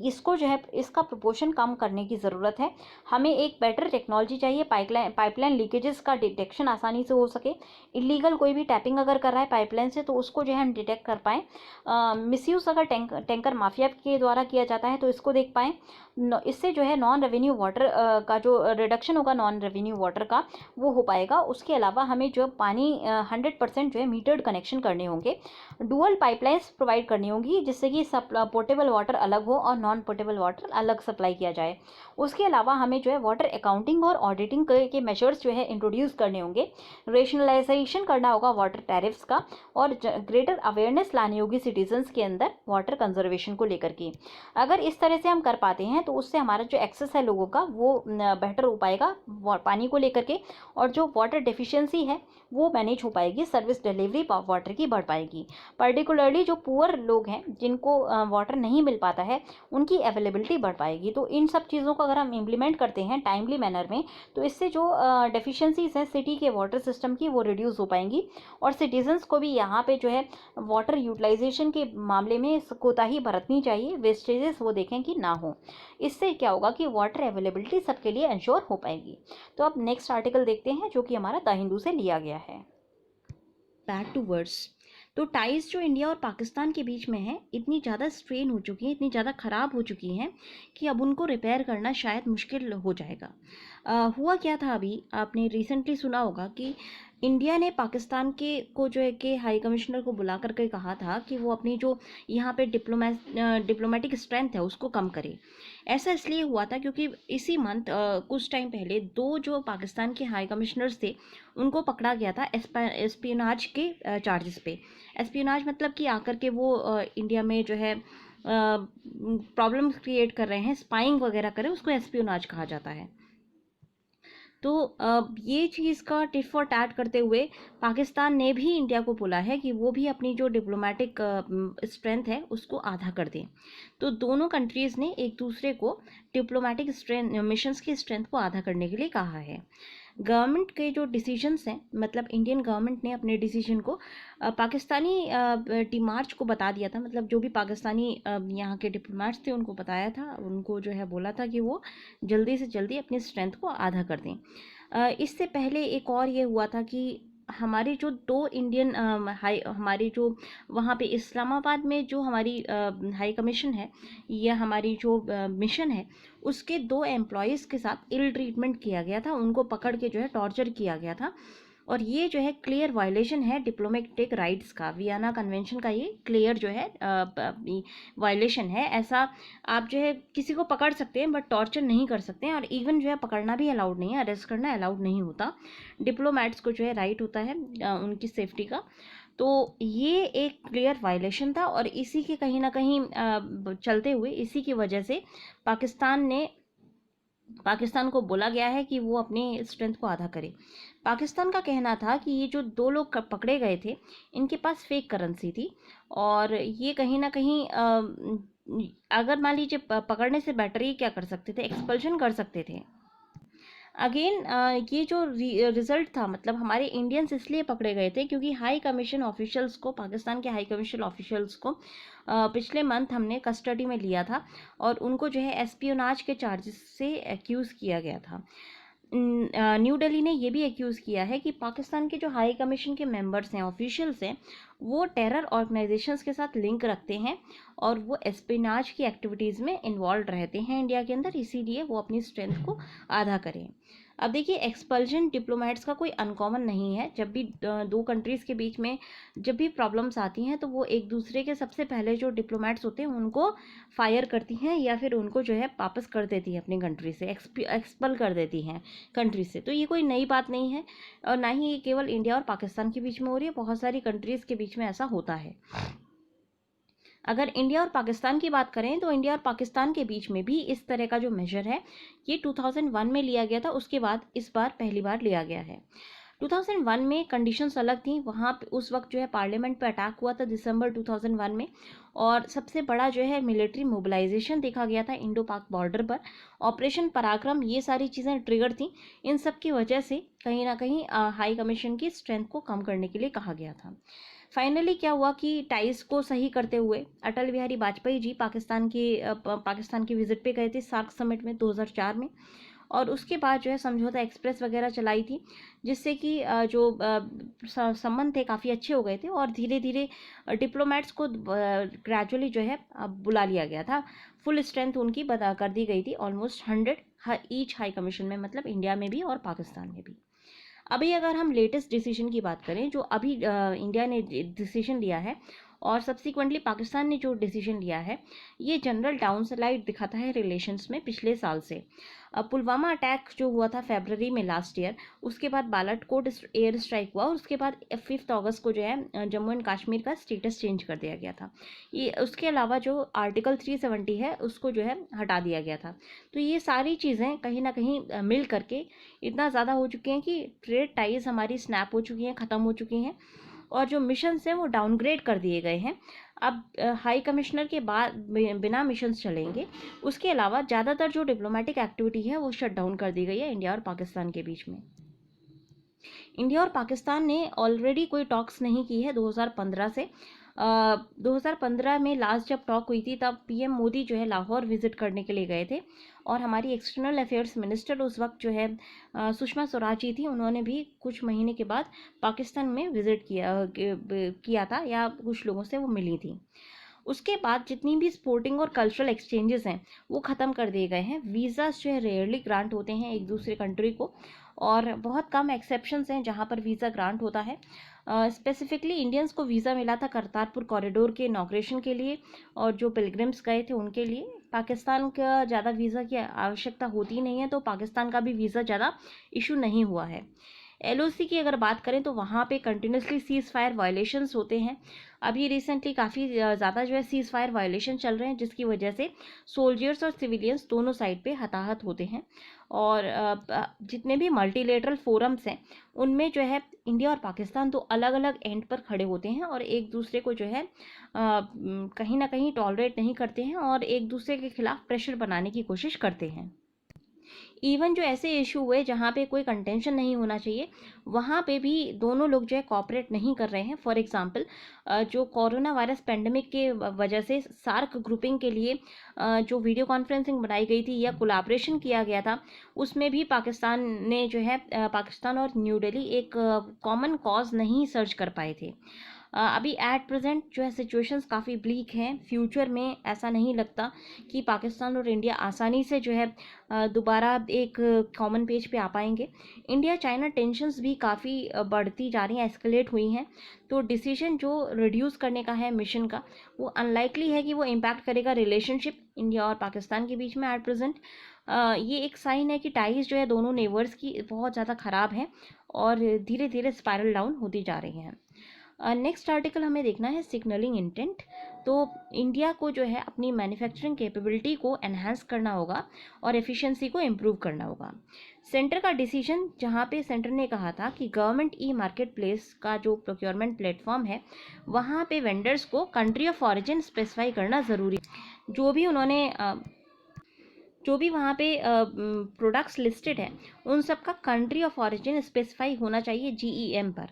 इसको जो है इसका प्रोपोर्शन कम करने की ज़रूरत है। हमें एक बेटर टेक्नोलॉजी चाहिए, पाइपलाइन लीकेजेस का डिटेक्शन आसानी से हो सके। इलीगल कोई भी टैपिंग अगर कर रहा है पाइपलाइन से तो उसको जो है हम डिटेक्ट कर पाएँ। मिसयूज़ अगर टैंकर माफिया के द्वारा किया जाता है तो इसको देख पाएँ। इससे जो है नॉन रेवेन्यू वाटर का जो रिडक्शन होगा नॉन रेवेन्यू वाटर का वो हो पाएगा। उसके अलावा हमें जो पानी 100% जो है मीटर्ड कनेक्शन करने होंगे। डुअल पाइपलाइंस प्रोवाइड करनी होंगी जिससे कि पोर्टेबल वाटर अलग हो और नॉन पोर्टेबल वाटर अलग सप्लाई किया जाए। उसके अलावा हमें जो है वाटर अकाउंटिंग और ऑडिटिंग के मेजर्स जो है इंट्रोड्यूस करने होंगे। रेशनलाइजेशन करना होगा वाटर टैरिफ्स का और ग्रेटर अवेयरनेस लानी होगी सिटीजन्स के अंदर वाटर कंजर्वेशन को लेकर के। अगर इस तरह से हम कर पाते हैं तो उससे हमारा जो एक्सेस है लोगों का वो बेहतर हो पाएगा पानी को लेकर के, और जो वाटर डेफिशिएंसी है वो मैनेज हो पाएगी, सर्विस डिलीवरी वाटर की बढ़ पाएगी। पर्टिकुलरली जो पुअर लोग हैं जिनको वाटर नहीं मिल पाता है उनकी अवेलेबिलिटी बढ़ पाएगी। तो इन सब चीज़ों को अगर हम इम्प्लीमेंट करते हैं टाइमली मैनर में तो इससे जो डेफिशिएंसीज हैं सिटी के वाटर सिस्टम की वो रिड्यूस हो पाएंगी और सिटीजन्स को भी यहाँ पे जो है वाटर यूटिलाइजेशन के मामले में कोताही बरतनी चाहिए, वेस्टेजेस वो देखें कि ना हो। इससे क्या होगा कि वाटर अवेलेबिलिटी सबके लिए इंश्योर हो पाएगी। तो अब नेक्स्ट आर्टिकल देखते हैं जो कि हमारा द हिंदू से लिया गया है। Back to words. तो टाइज जो इंडिया और पाकिस्तान के बीच में है इतनी ज़्यादा स्ट्रेन हो चुकी हैं, इतनी ज़्यादा ख़राब हो चुकी हैं कि अब उनको रिपेयर करना शायद मुश्किल हो जाएगा। हुआ क्या था, अभी आपने रिसेंटली सुना होगा कि इंडिया ने पाकिस्तान को जो है कि हाई कमिश्नर को बुला करके कहा था कि वो अपनी जो यहाँ पे डिप्लोमेटिक स्ट्रेंथ है उसको कम करे। ऐसा इसलिए हुआ था क्योंकि इसी मंथ कुछ टाइम पहले दो जो पाकिस्तान के हाई कमिश्नर्स थे उनको पकड़ा गया था एस्पियोनाज के चार्जेस पे। एस्पियोनाज मतलब कि आकर के वो इंडिया में जो है प्रॉब्लम्स क्रिएट कर रहे हैं, स्पाइंग वगैरह कर रहे हैं, उसको एस्पियोनाज कहा जाता है। तो ये चीज़ का टिट फॉर टैट करते हुए पाकिस्तान ने भी इंडिया को बोला है कि वो भी अपनी जो डिप्लोमेटिक स्ट्रेंथ है उसको आधा कर दें। तो दोनों कंट्रीज़ ने एक दूसरे को डिप्लोमेटिक स्ट्रेंथ मिशंस की स्ट्रेंथ को आधा करने के लिए कहा है। गवर्नमेंट के जो डिसीजंस हैं, मतलब इंडियन गवर्नमेंट ने अपने डिसीजन को पाकिस्तानी डिमार्च को बता दिया था, मतलब जो भी पाकिस्तानी यहाँ के डिप्लोमेट्स थे उनको बताया था, उनको जो है बोला था कि वो जल्दी से जल्दी अपनी स्ट्रेंथ को आधा कर दें। इससे पहले एक और ये हुआ था कि हमारे जो दो इंडियन हमारे जो वहाँ पे इस्लामाबाद में जो हमारी हाई कमीशन है या हमारी जो मिशन है, उसके 2 एम्प्लॉयज़ के साथ इल ट्रीटमेंट किया गया था, उनको पकड़ के जो है टॉर्चर किया गया था। और ये जो है क्लियर वायलेशन है डिप्लोमेटिक राइट्स का, वियना कन्वेंशन का ये क्लियर जो है वायलेशन है। ऐसा आप जो है किसी को पकड़ सकते हैं बट टॉर्चर नहीं कर सकते हैं, और इवन जो है पकड़ना भी अलाउड नहीं है, अरेस्ट करना अलाउड नहीं होता। डिप्लोमेट्स को जो है राइट होता है उनकी सेफ्टी का। तो ये एक क्लियर वायलेशन था, और इसी के कहीं ना कहीं चलते हुए इसी की वजह से पाकिस्तान को बोला गया है कि वो अपनी स्ट्रेंथ को आधा करे। पाकिस्तान का कहना था कि ये जो 2 लोग पकड़े गए थे इनके पास फेक करेंसी थी, और ये कहीं ना कहीं अगर मान लीजिए पकड़ने से बेटर ये क्या कर सकते थे, एक्सपल्शन कर सकते थे। अगेन ये जो रिजल्ट था, मतलब हमारे इंडियंस इसलिए पकड़े गए थे क्योंकि हाई कमीशन ऑफिशियल्स को, पाकिस्तान के हाई कमीशन ऑफिशियल्स को पिछले मंथ हमने कस्टडी में लिया था, और उनको जो है एस्पियोनाज के चार्जेस से एक्यूज़ किया गया था। न्यू दिल्ली ने ये भी एक्यूज़ किया है कि पाकिस्तान के जो हाई कमीशन के मेंबर्स हैं, ऑफिशियल्स हैं, वो टेरर ऑर्गेनाइजेशंस के साथ लिंक रखते हैं और वो एस्पिनाज की एक्टिविटीज़ में इन्वॉल्व रहते हैं इंडिया के अंदर, इसीलिए वो अपनी स्ट्रेंथ को आधा करें। अब देखिए, एक्सपल्जन डिप्लोमेट्स का कोई अनकॉमन नहीं है। जब भी 2 कंट्रीज़ के बीच में जब भी प्रॉब्लम्स आती हैं तो वो एक दूसरे के सबसे पहले जो डिप्लोमेट्स होते हैं उनको फायर करती हैं, या फिर उनको जो है वापस कर देती है अपनी कंट्री से, एक्सपल कर देती हैं कंट्री से। तो ये कोई नई बात नहीं है, और ना ही ये केवल इंडिया और पाकिस्तान के बीच में हो रही है, बहुत सारी कंट्रीज़ के बीच में ऐसा होता है। अगर इंडिया और पाकिस्तान की बात करें तो इंडिया और पाकिस्तान के बीच में भी इस तरह का जो मेजर है ये 2001 में लिया गया था, उसके बाद इस बार पहली बार लिया गया है। 2001 में कंडीशंस अलग थी, वहाँ पे उस वक्त जो है पार्लियामेंट पे अटैक हुआ था दिसंबर 2001 में, और सबसे बड़ा जो है मिलिट्री मोबिलाइजेशन देखा गया था इंडो पाक बॉर्डर पर, ऑपरेशन पराक्रम, ये सारी चीज़ें ट्रिगर थी। इन सब की वजह से कहीं ना कहीं हाई कमीशन की स्ट्रेंथ को कम करने के लिए कहा गया था। फाइनली क्या हुआ कि टाइज को सही करते हुए अटल बिहारी वाजपेयी जी पाकिस्तान की विजिट पे गए थे सार्क समिट में 2004 में, और उसके बाद जो है समझौता एक्सप्रेस वगैरह चलाई थी, जिससे कि जो संबंध थे काफ़ी अच्छे हो गए थे, और धीरे धीरे डिप्लोमेट्स को ग्रेजुअली जो है बुला लिया गया था। फुल स्ट्रेंथ उनकी कर दी गई थी, ऑलमोस्ट 100 ईच हाई कमीशन में, मतलब इंडिया में भी और पाकिस्तान में भी। अभी अगर हम लेटेस्ट डिसीजन की बात करें, जो अभी इंडिया ने डिसीजन लिया है और सब्सिक्वेंटली पाकिस्तान ने जो डिसीजन लिया है, ये जनरल डाउनस्लाइड दिखाता है रिलेशंस में पिछले साल से। पुलवामा अटैक जो हुआ था फरवरी में लास्ट ईयर, उसके बाद बालाकोट एयर स्ट्राइक हुआ, और उसके बाद 5 अगस्त को जो है जम्मू एंड कश्मीर का स्टेटस चेंज कर दिया गया था। ये उसके अलावा जो आर्टिकल 370 है उसको जो है हटा दिया गया था। तो ये सारी चीज़ें कहीं ना कहीं मिल करके इतना ज़्यादा हो चुकी हैं कि ट्रेड टाइज हमारी स्नैप हो चुकी हैं, ख़त्म हो चुकी हैं, और जो मिशंस हैं वो डाउनग्रेड कर दिए गए हैं। अब हाई कमिश्नर के बाद बिना मिशंस चलेंगे। उसके अलावा ज़्यादातर जो डिप्लोमेटिक एक्टिविटी है वो शट डाउन कर दी गई है इंडिया और पाकिस्तान के बीच में। इंडिया और पाकिस्तान ने ऑलरेडी कोई टॉक्स नहीं की है 2015 से। 2015 में लास्ट जब टॉक हुई थी तब पीएम मोदी जो है लाहौर विजिट करने के लिए गए थे, और हमारी एक्सटर्नल अफेयर्स मिनिस्टर उस वक्त जो है सुषमा स्वराज जी थी, उन्होंने भी कुछ महीने के बाद पाकिस्तान में विजिट किया था, या कुछ लोगों से वो मिली थी। उसके बाद जितनी भी स्पोर्टिंग और कल्चरल एक्सचेंजेस हैं वो ख़त्म कर दिए गए हैं। वीज़ाज जो है रेयरली ग्रांट होते हैं एक दूसरे कंट्री को, और बहुत कम एक्सेप्शंस हैं जहाँ पर वीज़ा ग्रांट होता है। स्पेसिफिकली इंडियंस को वीज़ा मिला था करतारपुर कॉरिडोर के इनॉग्रेशन के लिए, और जो पिलग्रिम्स गए थे उनके लिए। पाकिस्तान का ज़्यादा वीज़ा की आवश्यकता होती नहीं है, तो पाकिस्तान का भी वीज़ा ज़्यादा इशू नहीं हुआ है। LOC की अगर बात करें तो वहाँ पे कंटिन्यूसली सीज़ फायर वायलेशंस होते हैं। अभी रिसेंटली काफ़ी ज़्यादा जो है सीज़ फायर वायलेशन चल रहे हैं, जिसकी वजह से सोल्जर्स और सिविलियंस दोनों साइड पे हताहत होते हैं। और जितने भी मल्टीलेटरल फोरम्स हैं उनमें जो है इंडिया और पाकिस्तान तो अलग अलग एंड पर खड़े होते हैं और एक दूसरे को जो है कहीं ना कहीं टॉलरेट नहीं करते हैं और एक दूसरे के खिलाफ प्रेशर बनाने की कोशिश करते हैं। इवन जो ऐसे इशू हुए जहाँ पे कोई कंटेंशन नहीं होना चाहिए, वहाँ पे भी दोनों लोग जो है कॉपरेट नहीं कर रहे हैं। फॉर एग्जांपल जो कोरोना वायरस पेंडेमिक के वजह से सार्क ग्रुपिंग के लिए जो वीडियो कॉन्फ्रेंसिंग बनाई गई थी या कोलैबोरेशन किया गया था, उसमें भी पाकिस्तान ने जो है पाकिस्तान और न्यू दिल्ली एक कॉमन कॉज नहीं सर्च कर पाए थे। अभी एट प्रेजेंट जो है सिचुएशंस काफ़ी ब्लीक हैं। फ्यूचर में ऐसा नहीं लगता कि पाकिस्तान और इंडिया आसानी से जो है दोबारा एक कॉमन पेज पे आ पाएंगे। इंडिया चाइना टेंशंस भी काफ़ी बढ़ती जा रही हैं, एस्केलेट हुई हैं। तो डिसीजन जो रिड्यूस करने का है मिशन का, वो अनलाइकली है कि वो इम्पैक्ट करेगा रिलेशनशिप इंडिया और पाकिस्तान के बीच में एट प्रेजेंट। ये एक साइन है कि टाइज जो है दोनों नेबर्स की बहुत ज़्यादा ख़राब है और धीरे धीरे स्पाइरल डाउन होती जा रही हैं। नेक्स्ट आर्टिकल हमें देखना है सिग्नलिंग इंटेंट। तो इंडिया को जो है अपनी मैन्युफैक्चरिंग कैपेबिलिटी को एनहांस करना होगा और एफिशिएंसी को इम्प्रूव करना होगा। सेंटर का डिसीजन, जहाँ पे सेंटर ने कहा था कि गवर्नमेंट ई मार्केट प्लेस का जो प्रोक्योरमेंट प्लेटफॉर्म है वहाँ पे वेंडर्स को कंट्री ऑफ ऑरिजिन स्पेसिफाई करना ज़रूरी है। जो भी वहाँ पे प्रोडक्ट्स लिस्टेड हैं उन सब का कंट्री ऑफ ऑरिजिन स्पेसिफाई होना चाहिए GEM पर।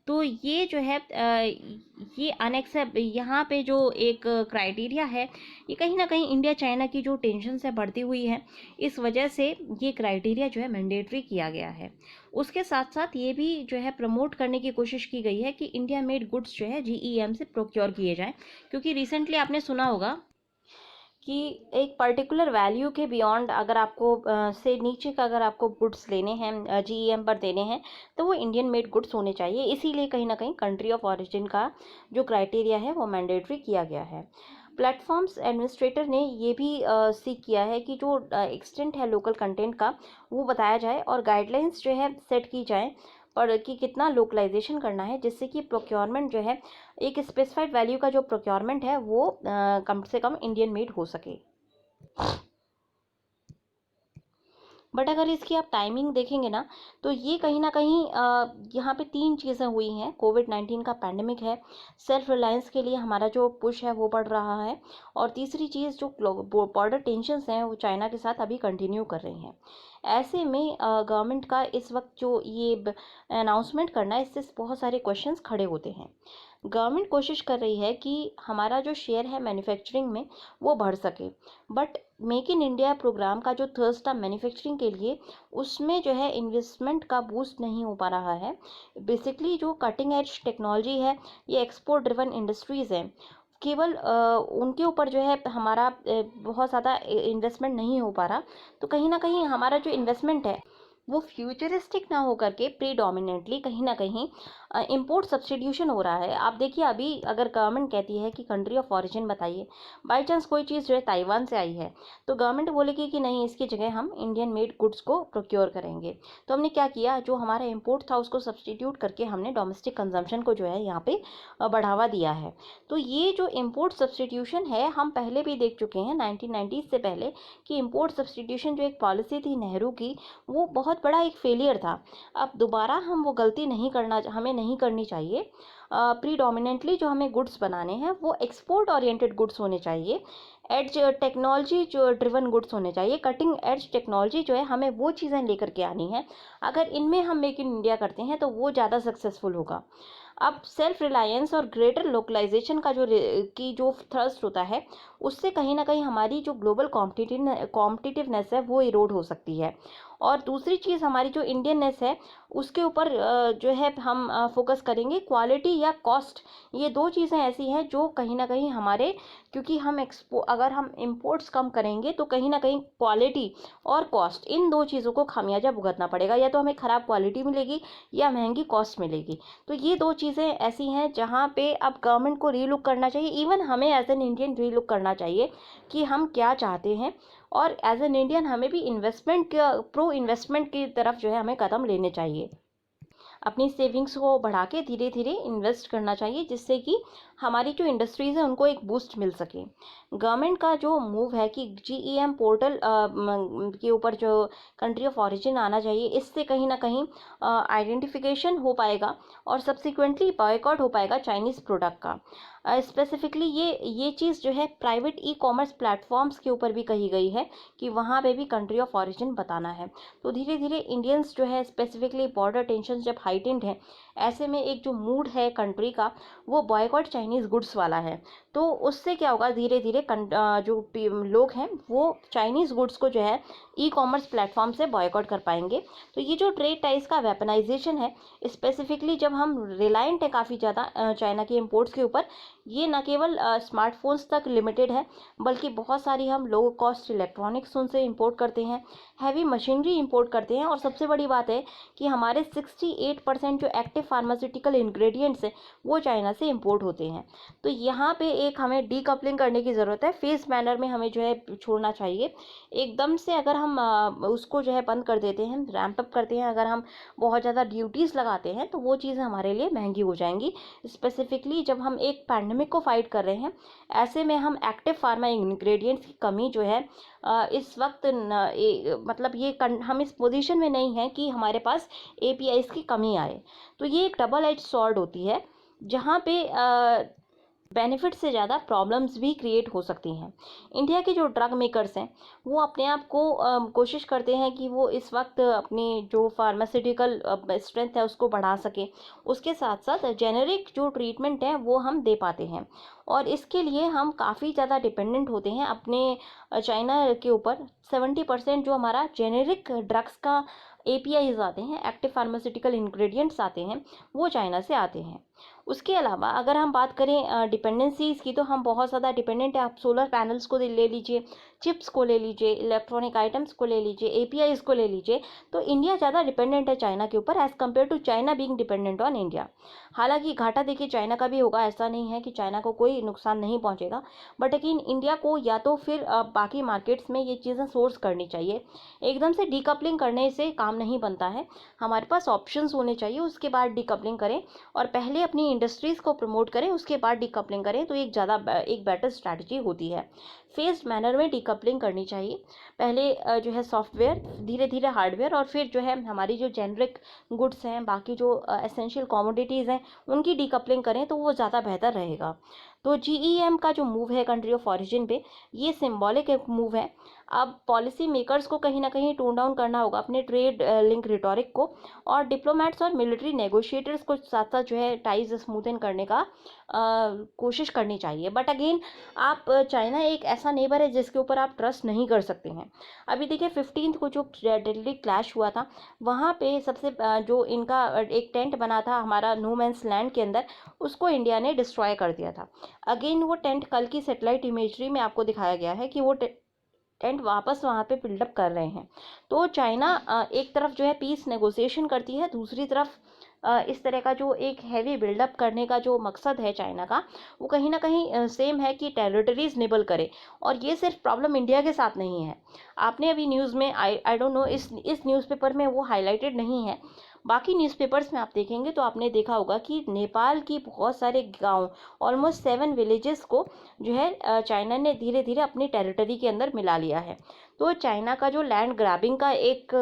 तो ये जो है ये अनएक्सेप्ट, यहाँ पे जो एक क्राइटेरिया है, ये कहीं ना कहीं इंडिया चाइना की जो टेंशन से बढ़ती हुई है, इस वजह से ये क्राइटेरिया जो है मैंडेटरी किया गया है। उसके साथ साथ ये भी जो है प्रमोट करने की कोशिश की गई है कि इंडिया मेड गुड्स जो है GEM से प्रोक्योर किए जाएँ, क्योंकि रिसेंटली आपने सुना होगा कि एक पर्टिकुलर वैल्यू के बियॉन्ड अगर आपको से नीचे का अगर आपको गुड्स लेने हैं GEM पर देने हैं तो वो इंडियन मेड गुड्स होने चाहिए। इसीलिए कहीं ना कहीं कंट्री ऑफ ऑरिजिन का जो क्राइटेरिया है वो मैंडेटरी किया गया है। प्लेटफॉर्म्स एडमिनिस्ट्रेटर ने ये भी सीख किया है कि जो एक्सटेंट है लोकल कंटेंट का वो बताया जाए और गाइडलाइंस जो है सेट की जाए पर कि कितना लोकलाइजेशन करना है, जिससे कि प्रोक्योरमेंट जो है एक स्पेसिफाइड वैल्यू का जो प्रोक्योरमेंट है वो कम से कम इंडियन मेड हो सके। बट अगर इसकी आप टाइमिंग देखेंगे ना तो ये कहीं ना कहीं यहाँ पे 3 चीज़ें हुई हैं। कोविड-19 का पैंडमिक है, सेल्फ रिलायंस के लिए हमारा जो पुश है वो बढ़ रहा है, और तीसरी चीज़ जो बॉर्डर टेंशंस हैं वो चाइना के साथ अभी कंटिन्यू कर रही हैं। ऐसे में गवर्नमेंट का इस वक्त जो ये अनाउंसमेंट करना है, इससे बहुत सारे क्वेश्चंस खड़े होते हैं। गवर्नमेंट कोशिश कर रही है कि हमारा जो शेयर है मैन्युफैक्चरिंग में वो बढ़ सके, but make in India programme का जो थर्स्ट था मैन्युफैक्चरिंग के लिए, उसमें जो है इन्वेस्टमेंट का बूस्ट नहीं हो पा रहा है। बेसिकली जो कटिंग एज टेक्नोलॉजी है, ये एक्सपोर्ट ड्रिवन इंडस्ट्रीज़ हैं, केवल उनके ऊपर जो है हमारा बहुत ज़्यादा इन्वेस्टमेंट नहीं हो पा रहा। तो कहीं ना कहीं हमारा जो इन्वेस्टमेंट है वो फ्यूचरिस्टिक ना हो करके प्रीडोमिनेटली कहीं ना कहीं इंपोर्ट सब्स्टिट्यूशन हो रहा है। आप देखिए अभी अगर गवर्नमेंट कहती है कि कंट्री ऑफ ऑरिजिन बताइए, बाई चांस कोई चीज़ जो है ताइवान से आई है तो गवर्नमेंट बोलेगी कि नहीं, इसकी जगह हम इंडियन मेड गुड्स को प्रोक्योर करेंगे। तो हमने क्या किया, जो हमारा इम्पोर्ट था उसको सब्स्टिट्यूट करके हमने डोमेस्टिक कंजम्पशन को जो है यहाँ पे बढ़ावा दिया है। तो ये जो इम्पोर्ट सब्स्टिट्यूशन है हम पहले भी देख चुके हैं 1990s से पहले कि इम्पोर्ट सब्स्टिट्यूशन जो एक पॉलिसी थी नेहरू की, वो बहुत बड़ा एक फेलियर था। अब दोबारा हम वो गलती हमें नहीं करनी चाहिए। प्रीडोमिनेंटली जो हमें गुड्स बनाने हैं वो एक्सपोर्ट ओरिएंटेड गुड्स होने चाहिए, एज टेक्नोलॉजी जो ड्रिवन गुड्स होने चाहिए। कटिंग एज टेक्नोलॉजी जो है हमें वो चीज़ें लेकर के आनी है। अगर इनमें हम मेक इन इंडिया करते हैं तो वो ज़्यादा सक्सेसफुल होगा। अब सेल्फ रिलायंस और ग्रेटर लोकलाइजेशन का जो थ्रस्ट होता है, उससे कहीं ना कहीं हमारी जो ग्लोबल कॉम्पिटिटिवनेस है वो इरोड हो सकती है। और दूसरी चीज़, हमारी जो इंडियननेस है उसके ऊपर जो है हम फोकस करेंगे। क्वालिटी या कॉस्ट, ये दो चीज़ें ऐसी हैं जो कहीं ना कहीं हमारे, क्योंकि अगर हम इंपोर्ट्स कम करेंगे तो कहीं ना कहीं क्वालिटी और कॉस्ट, इन दो चीज़ों को खामियाजा भुगतना पड़ेगा। या तो हमें ख़राब क्वालिटी मिलेगी या महंगी कॉस्ट मिलेगी। तो ये दो चीज़ें ऐसी हैं जहाँ पे अब गवर्नमेंट को रीलुक करना चाहिए, इवन हमें एज एन इंडियन रीलुक करना चाहिए कि हम क्या चाहते हैं। और एज एन इंडियन हमें भी प्रो इन्वेस्टमेंट की तरफ जो है हमें कदम लेने चाहिए। अपनी सेविंग्स को बढ़ा के धीरे धीरे इन्वेस्ट करना चाहिए, जिससे कि हमारी जो इंडस्ट्रीज़ है उनको एक बूस्ट मिल सके। गवर्नमेंट का जो मूव है कि GEM पोर्टल के ऊपर जो कंट्री ऑफ ओरिजिन आना चाहिए, इससे कहीं ना कहीं आइडेंटिफिकेशन हो पाएगा और सब्सिक्वेंटली बॉयकॉट हो पाएगा चाइनीज़ प्रोडक्ट का। स्पेसिफिकली ये चीज़ जो है प्राइवेट ई-कॉमर्स प्लेटफॉर्म्स के ऊपर भी कही गई है कि वहाँ पे भी कंट्री ऑफ ओरिजिन बताना है। तो धीरे धीरे इंडियंस जो है स्पेसिफिकली बॉर्डर टेंशन जब हाइटेंड है, ऐसे में एक जो मूड है कंट्री का वो बॉयकॉट चाइनीज़ गुड्स वाला है। तो उससे क्या होगा, धीरे धीरे जो लोग हैं वो चाइनीज़ गुड्स को जो है ई-कॉमर्स प्लेटफॉर्म से बॉयकॉट कर पाएंगे। तो ये जो ट्रेड टाइज का वेपनाइजेशन है, स्पेसिफिकली जब हम रिलायंट है काफ़ी ज़्यादा चाइना के इम्पोर्ट्स के ऊपर, ये न केवल स्मार्टफोन्स तक लिमिटेड है, बल्कि बहुत सारी हम लो कॉस्ट इलेक्ट्रॉनिक्स उनसे इंपोर्ट करते हैं, हैवी मशीनरी इंपोर्ट करते हैं, और सबसे बड़ी बात है कि हमारे 68% जो एक्टिव फार्मास्यूटिकल इंग्रेडिएंट्स हैं वो चाइना से इंपोर्ट होते हैं। तो यहाँ पे एक हमें डीकपलिंग करने की ज़रूरत है, फेज मैनर में हमें जो है छोड़ना चाहिए। एकदम से अगर हम उसको जो है बंद कर देते हैं, रैंप अप करते हैं, अगर हम बहुत ज़्यादा ड्यूटीज़ लगाते हैं तो वो चीज़ें हमारे लिए महंगी हो जाएंगी। स्पेसिफिकली जब हम एक पैंडमिक को फाइट कर रहे हैं, ऐसे में हम एक्टिव फार्मा इंग्रेडिएंट्स की कमी जो है इस वक्त मतलब हम इस पोजीशन में नहीं है कि हमारे पास APIs की कमी आए। तो ये एक डबल एज सॉर्ड होती है, जहाँ पे बेनिफिट से ज़्यादा प्रॉब्लम्स भी क्रिएट हो सकती हैं। इंडिया के जो ड्रग मेकर्स हैं वो अपने आप को कोशिश करते हैं कि वो इस वक्त अपनी जो फार्मास्यूटिकल स्ट्रेंथ है उसको बढ़ा सके, उसके साथ साथ जेनेरिक जो ट्रीटमेंट है वो हम दे पाते हैं, और इसके लिए हम काफ़ी ज़्यादा डिपेंडेंट होते हैं अपने चाइना के ऊपर। 70% जो हमारा जेनेरिक ड्रग्स का APIs आते हैं, एक्टिव फार्मास्यूटिकल इंग्रेडिएंट्स आते हैं, वो चाइना से आते हैं। उसके अलावा अगर हम बात करें डिपेंडेंसीज़ की, तो हम बहुत ज़्यादा डिपेंडेंट है। आप सोलर पैनल्स को ले लीजिए, चिप्स को ले लीजिए, इलेक्ट्रॉनिक आइटम्स को ले लीजिए, APIs को ले लीजिए, तो इंडिया ज़्यादा डिपेंडेंट है चाइना के ऊपर as compare to China being dependent on India. हालांकि घाटा देखिए चाइना का भी होगा, ऐसा नहीं है कि चाइना को कोई नुकसान नहीं पहुंचेगा, बट लेकिन इंडिया को या तो फिर बाकी मार्केट्स में ये चीज़ें सोर्स करनी चाहिए। एकदम से डीकपलिंग करने से काम नहीं बनता है, हमारे पास ऑप्शंस होने चाहिए, उसके बाद डीकपलिंग करें, और पहले अपनी इंडस्ट्रीज़ को प्रमोट करें, उसके बाद डीकपलिंग करें, तो एक बेटर स्ट्रैटेजी होती है। फेस्ड मैनर में डीकपलिंग करनी चाहिए। पहले जो है सॉफ्टवेयर, धीरे धीरे हार्डवेयर, और फिर जो है हमारी जो जेनरिक गुड्स हैं, बाकी जो एसेंशियल कमोडिटीज़ हैं, उनकी डीकपलिंग करें तो वो ज़्यादा बेहतर रहेगा। तो GEM का जो मूव है कंट्री ऑफ ओरिजिन पे, ये सिंबॉलिक एक मूव है। अब पॉलिसी मेकर्स को कहीं ना कहीं टोन डाउन करना होगा अपने ट्रेड लिंक रिटोरिक को, और डिप्लोमेट्स और मिलिट्री नेगोशिएटर्स को साथ साथ जो है टाइज स्मूथन करने का कोशिश करनी चाहिए। बट अगेन आप चाइना एक ऐसा नेबर है जिसके ऊपर आप ट्रस्ट नहीं कर सकते हैं। अभी देखिए 15 को जो डेडली क्लैश हुआ था, वहाँ पे सबसे जो इनका एक टेंट बना था हमारा नो मैंस लैंड के अंदर, उसको इंडिया ने डिस्ट्रॉय कर दिया था। अगेन वो टेंट कल की सेटेलाइट इमेजरी में आपको दिखाया गया है कि वो टेंट वापस वहाँ पे बिल्डअप कर रहे हैं। तो चाइना एक तरफ जो है पीस नेगोशिएशन करती है, दूसरी तरफ इस तरह का जो एक हैवी बिल्डअप करने का जो मकसद है चाइना का, वो कहीं ना कहीं सेम है कि टेरिटरीज निबल करे। और ये सिर्फ प्रॉब्लम इंडिया के साथ नहीं है। आपने अभी न्यूज़ में आई डोंट नो, इस न्यूज़पेपर में वो हाईलाइटेड नहीं है, बाकी न्यूज़पेपर्स में आप देखेंगे तो आपने देखा होगा कि नेपाल की बहुत सारे गांव, ऑलमोस्ट 7 विलेजेस को जो है चाइना ने धीरे धीरे अपनी टेरिटरी के अंदर मिला लिया है। तो चाइना का जो लैंड ग्रैबिंग का एक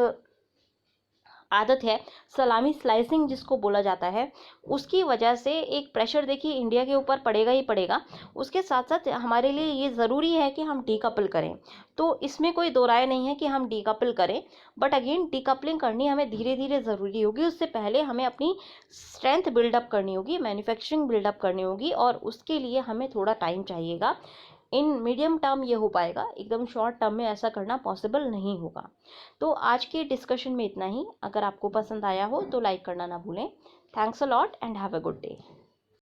आदत है, सलामी स्लाइसिंग जिसको बोला जाता है, उसकी वजह से एक प्रेशर देखिए इंडिया के ऊपर पड़ेगा ही पड़ेगा। उसके साथ साथ हमारे लिए ये ज़रूरी है कि हम डीकपल करें, तो इसमें कोई दो राय नहीं है कि हम डीकपल करें, बट अगेन डीकपलिंग करनी हमें धीरे धीरे ज़रूरी होगी। उससे पहले हमें अपनी स्ट्रेंथ बिल्डअप करनी होगी, मैन्युफैक्चरिंग बिल्डअप करनी होगी, और उसके लिए हमें थोड़ा टाइम चाहिएगा। इन मीडियम टर्म ये हो पाएगा, एकदम शॉर्ट टर्म में ऐसा करना पॉसिबल नहीं होगा। तो आज के डिस्कशन में इतना ही। अगर आपको पसंद आया हो तो लाइक करना ना भूलें। Thanks a lot and have a good day.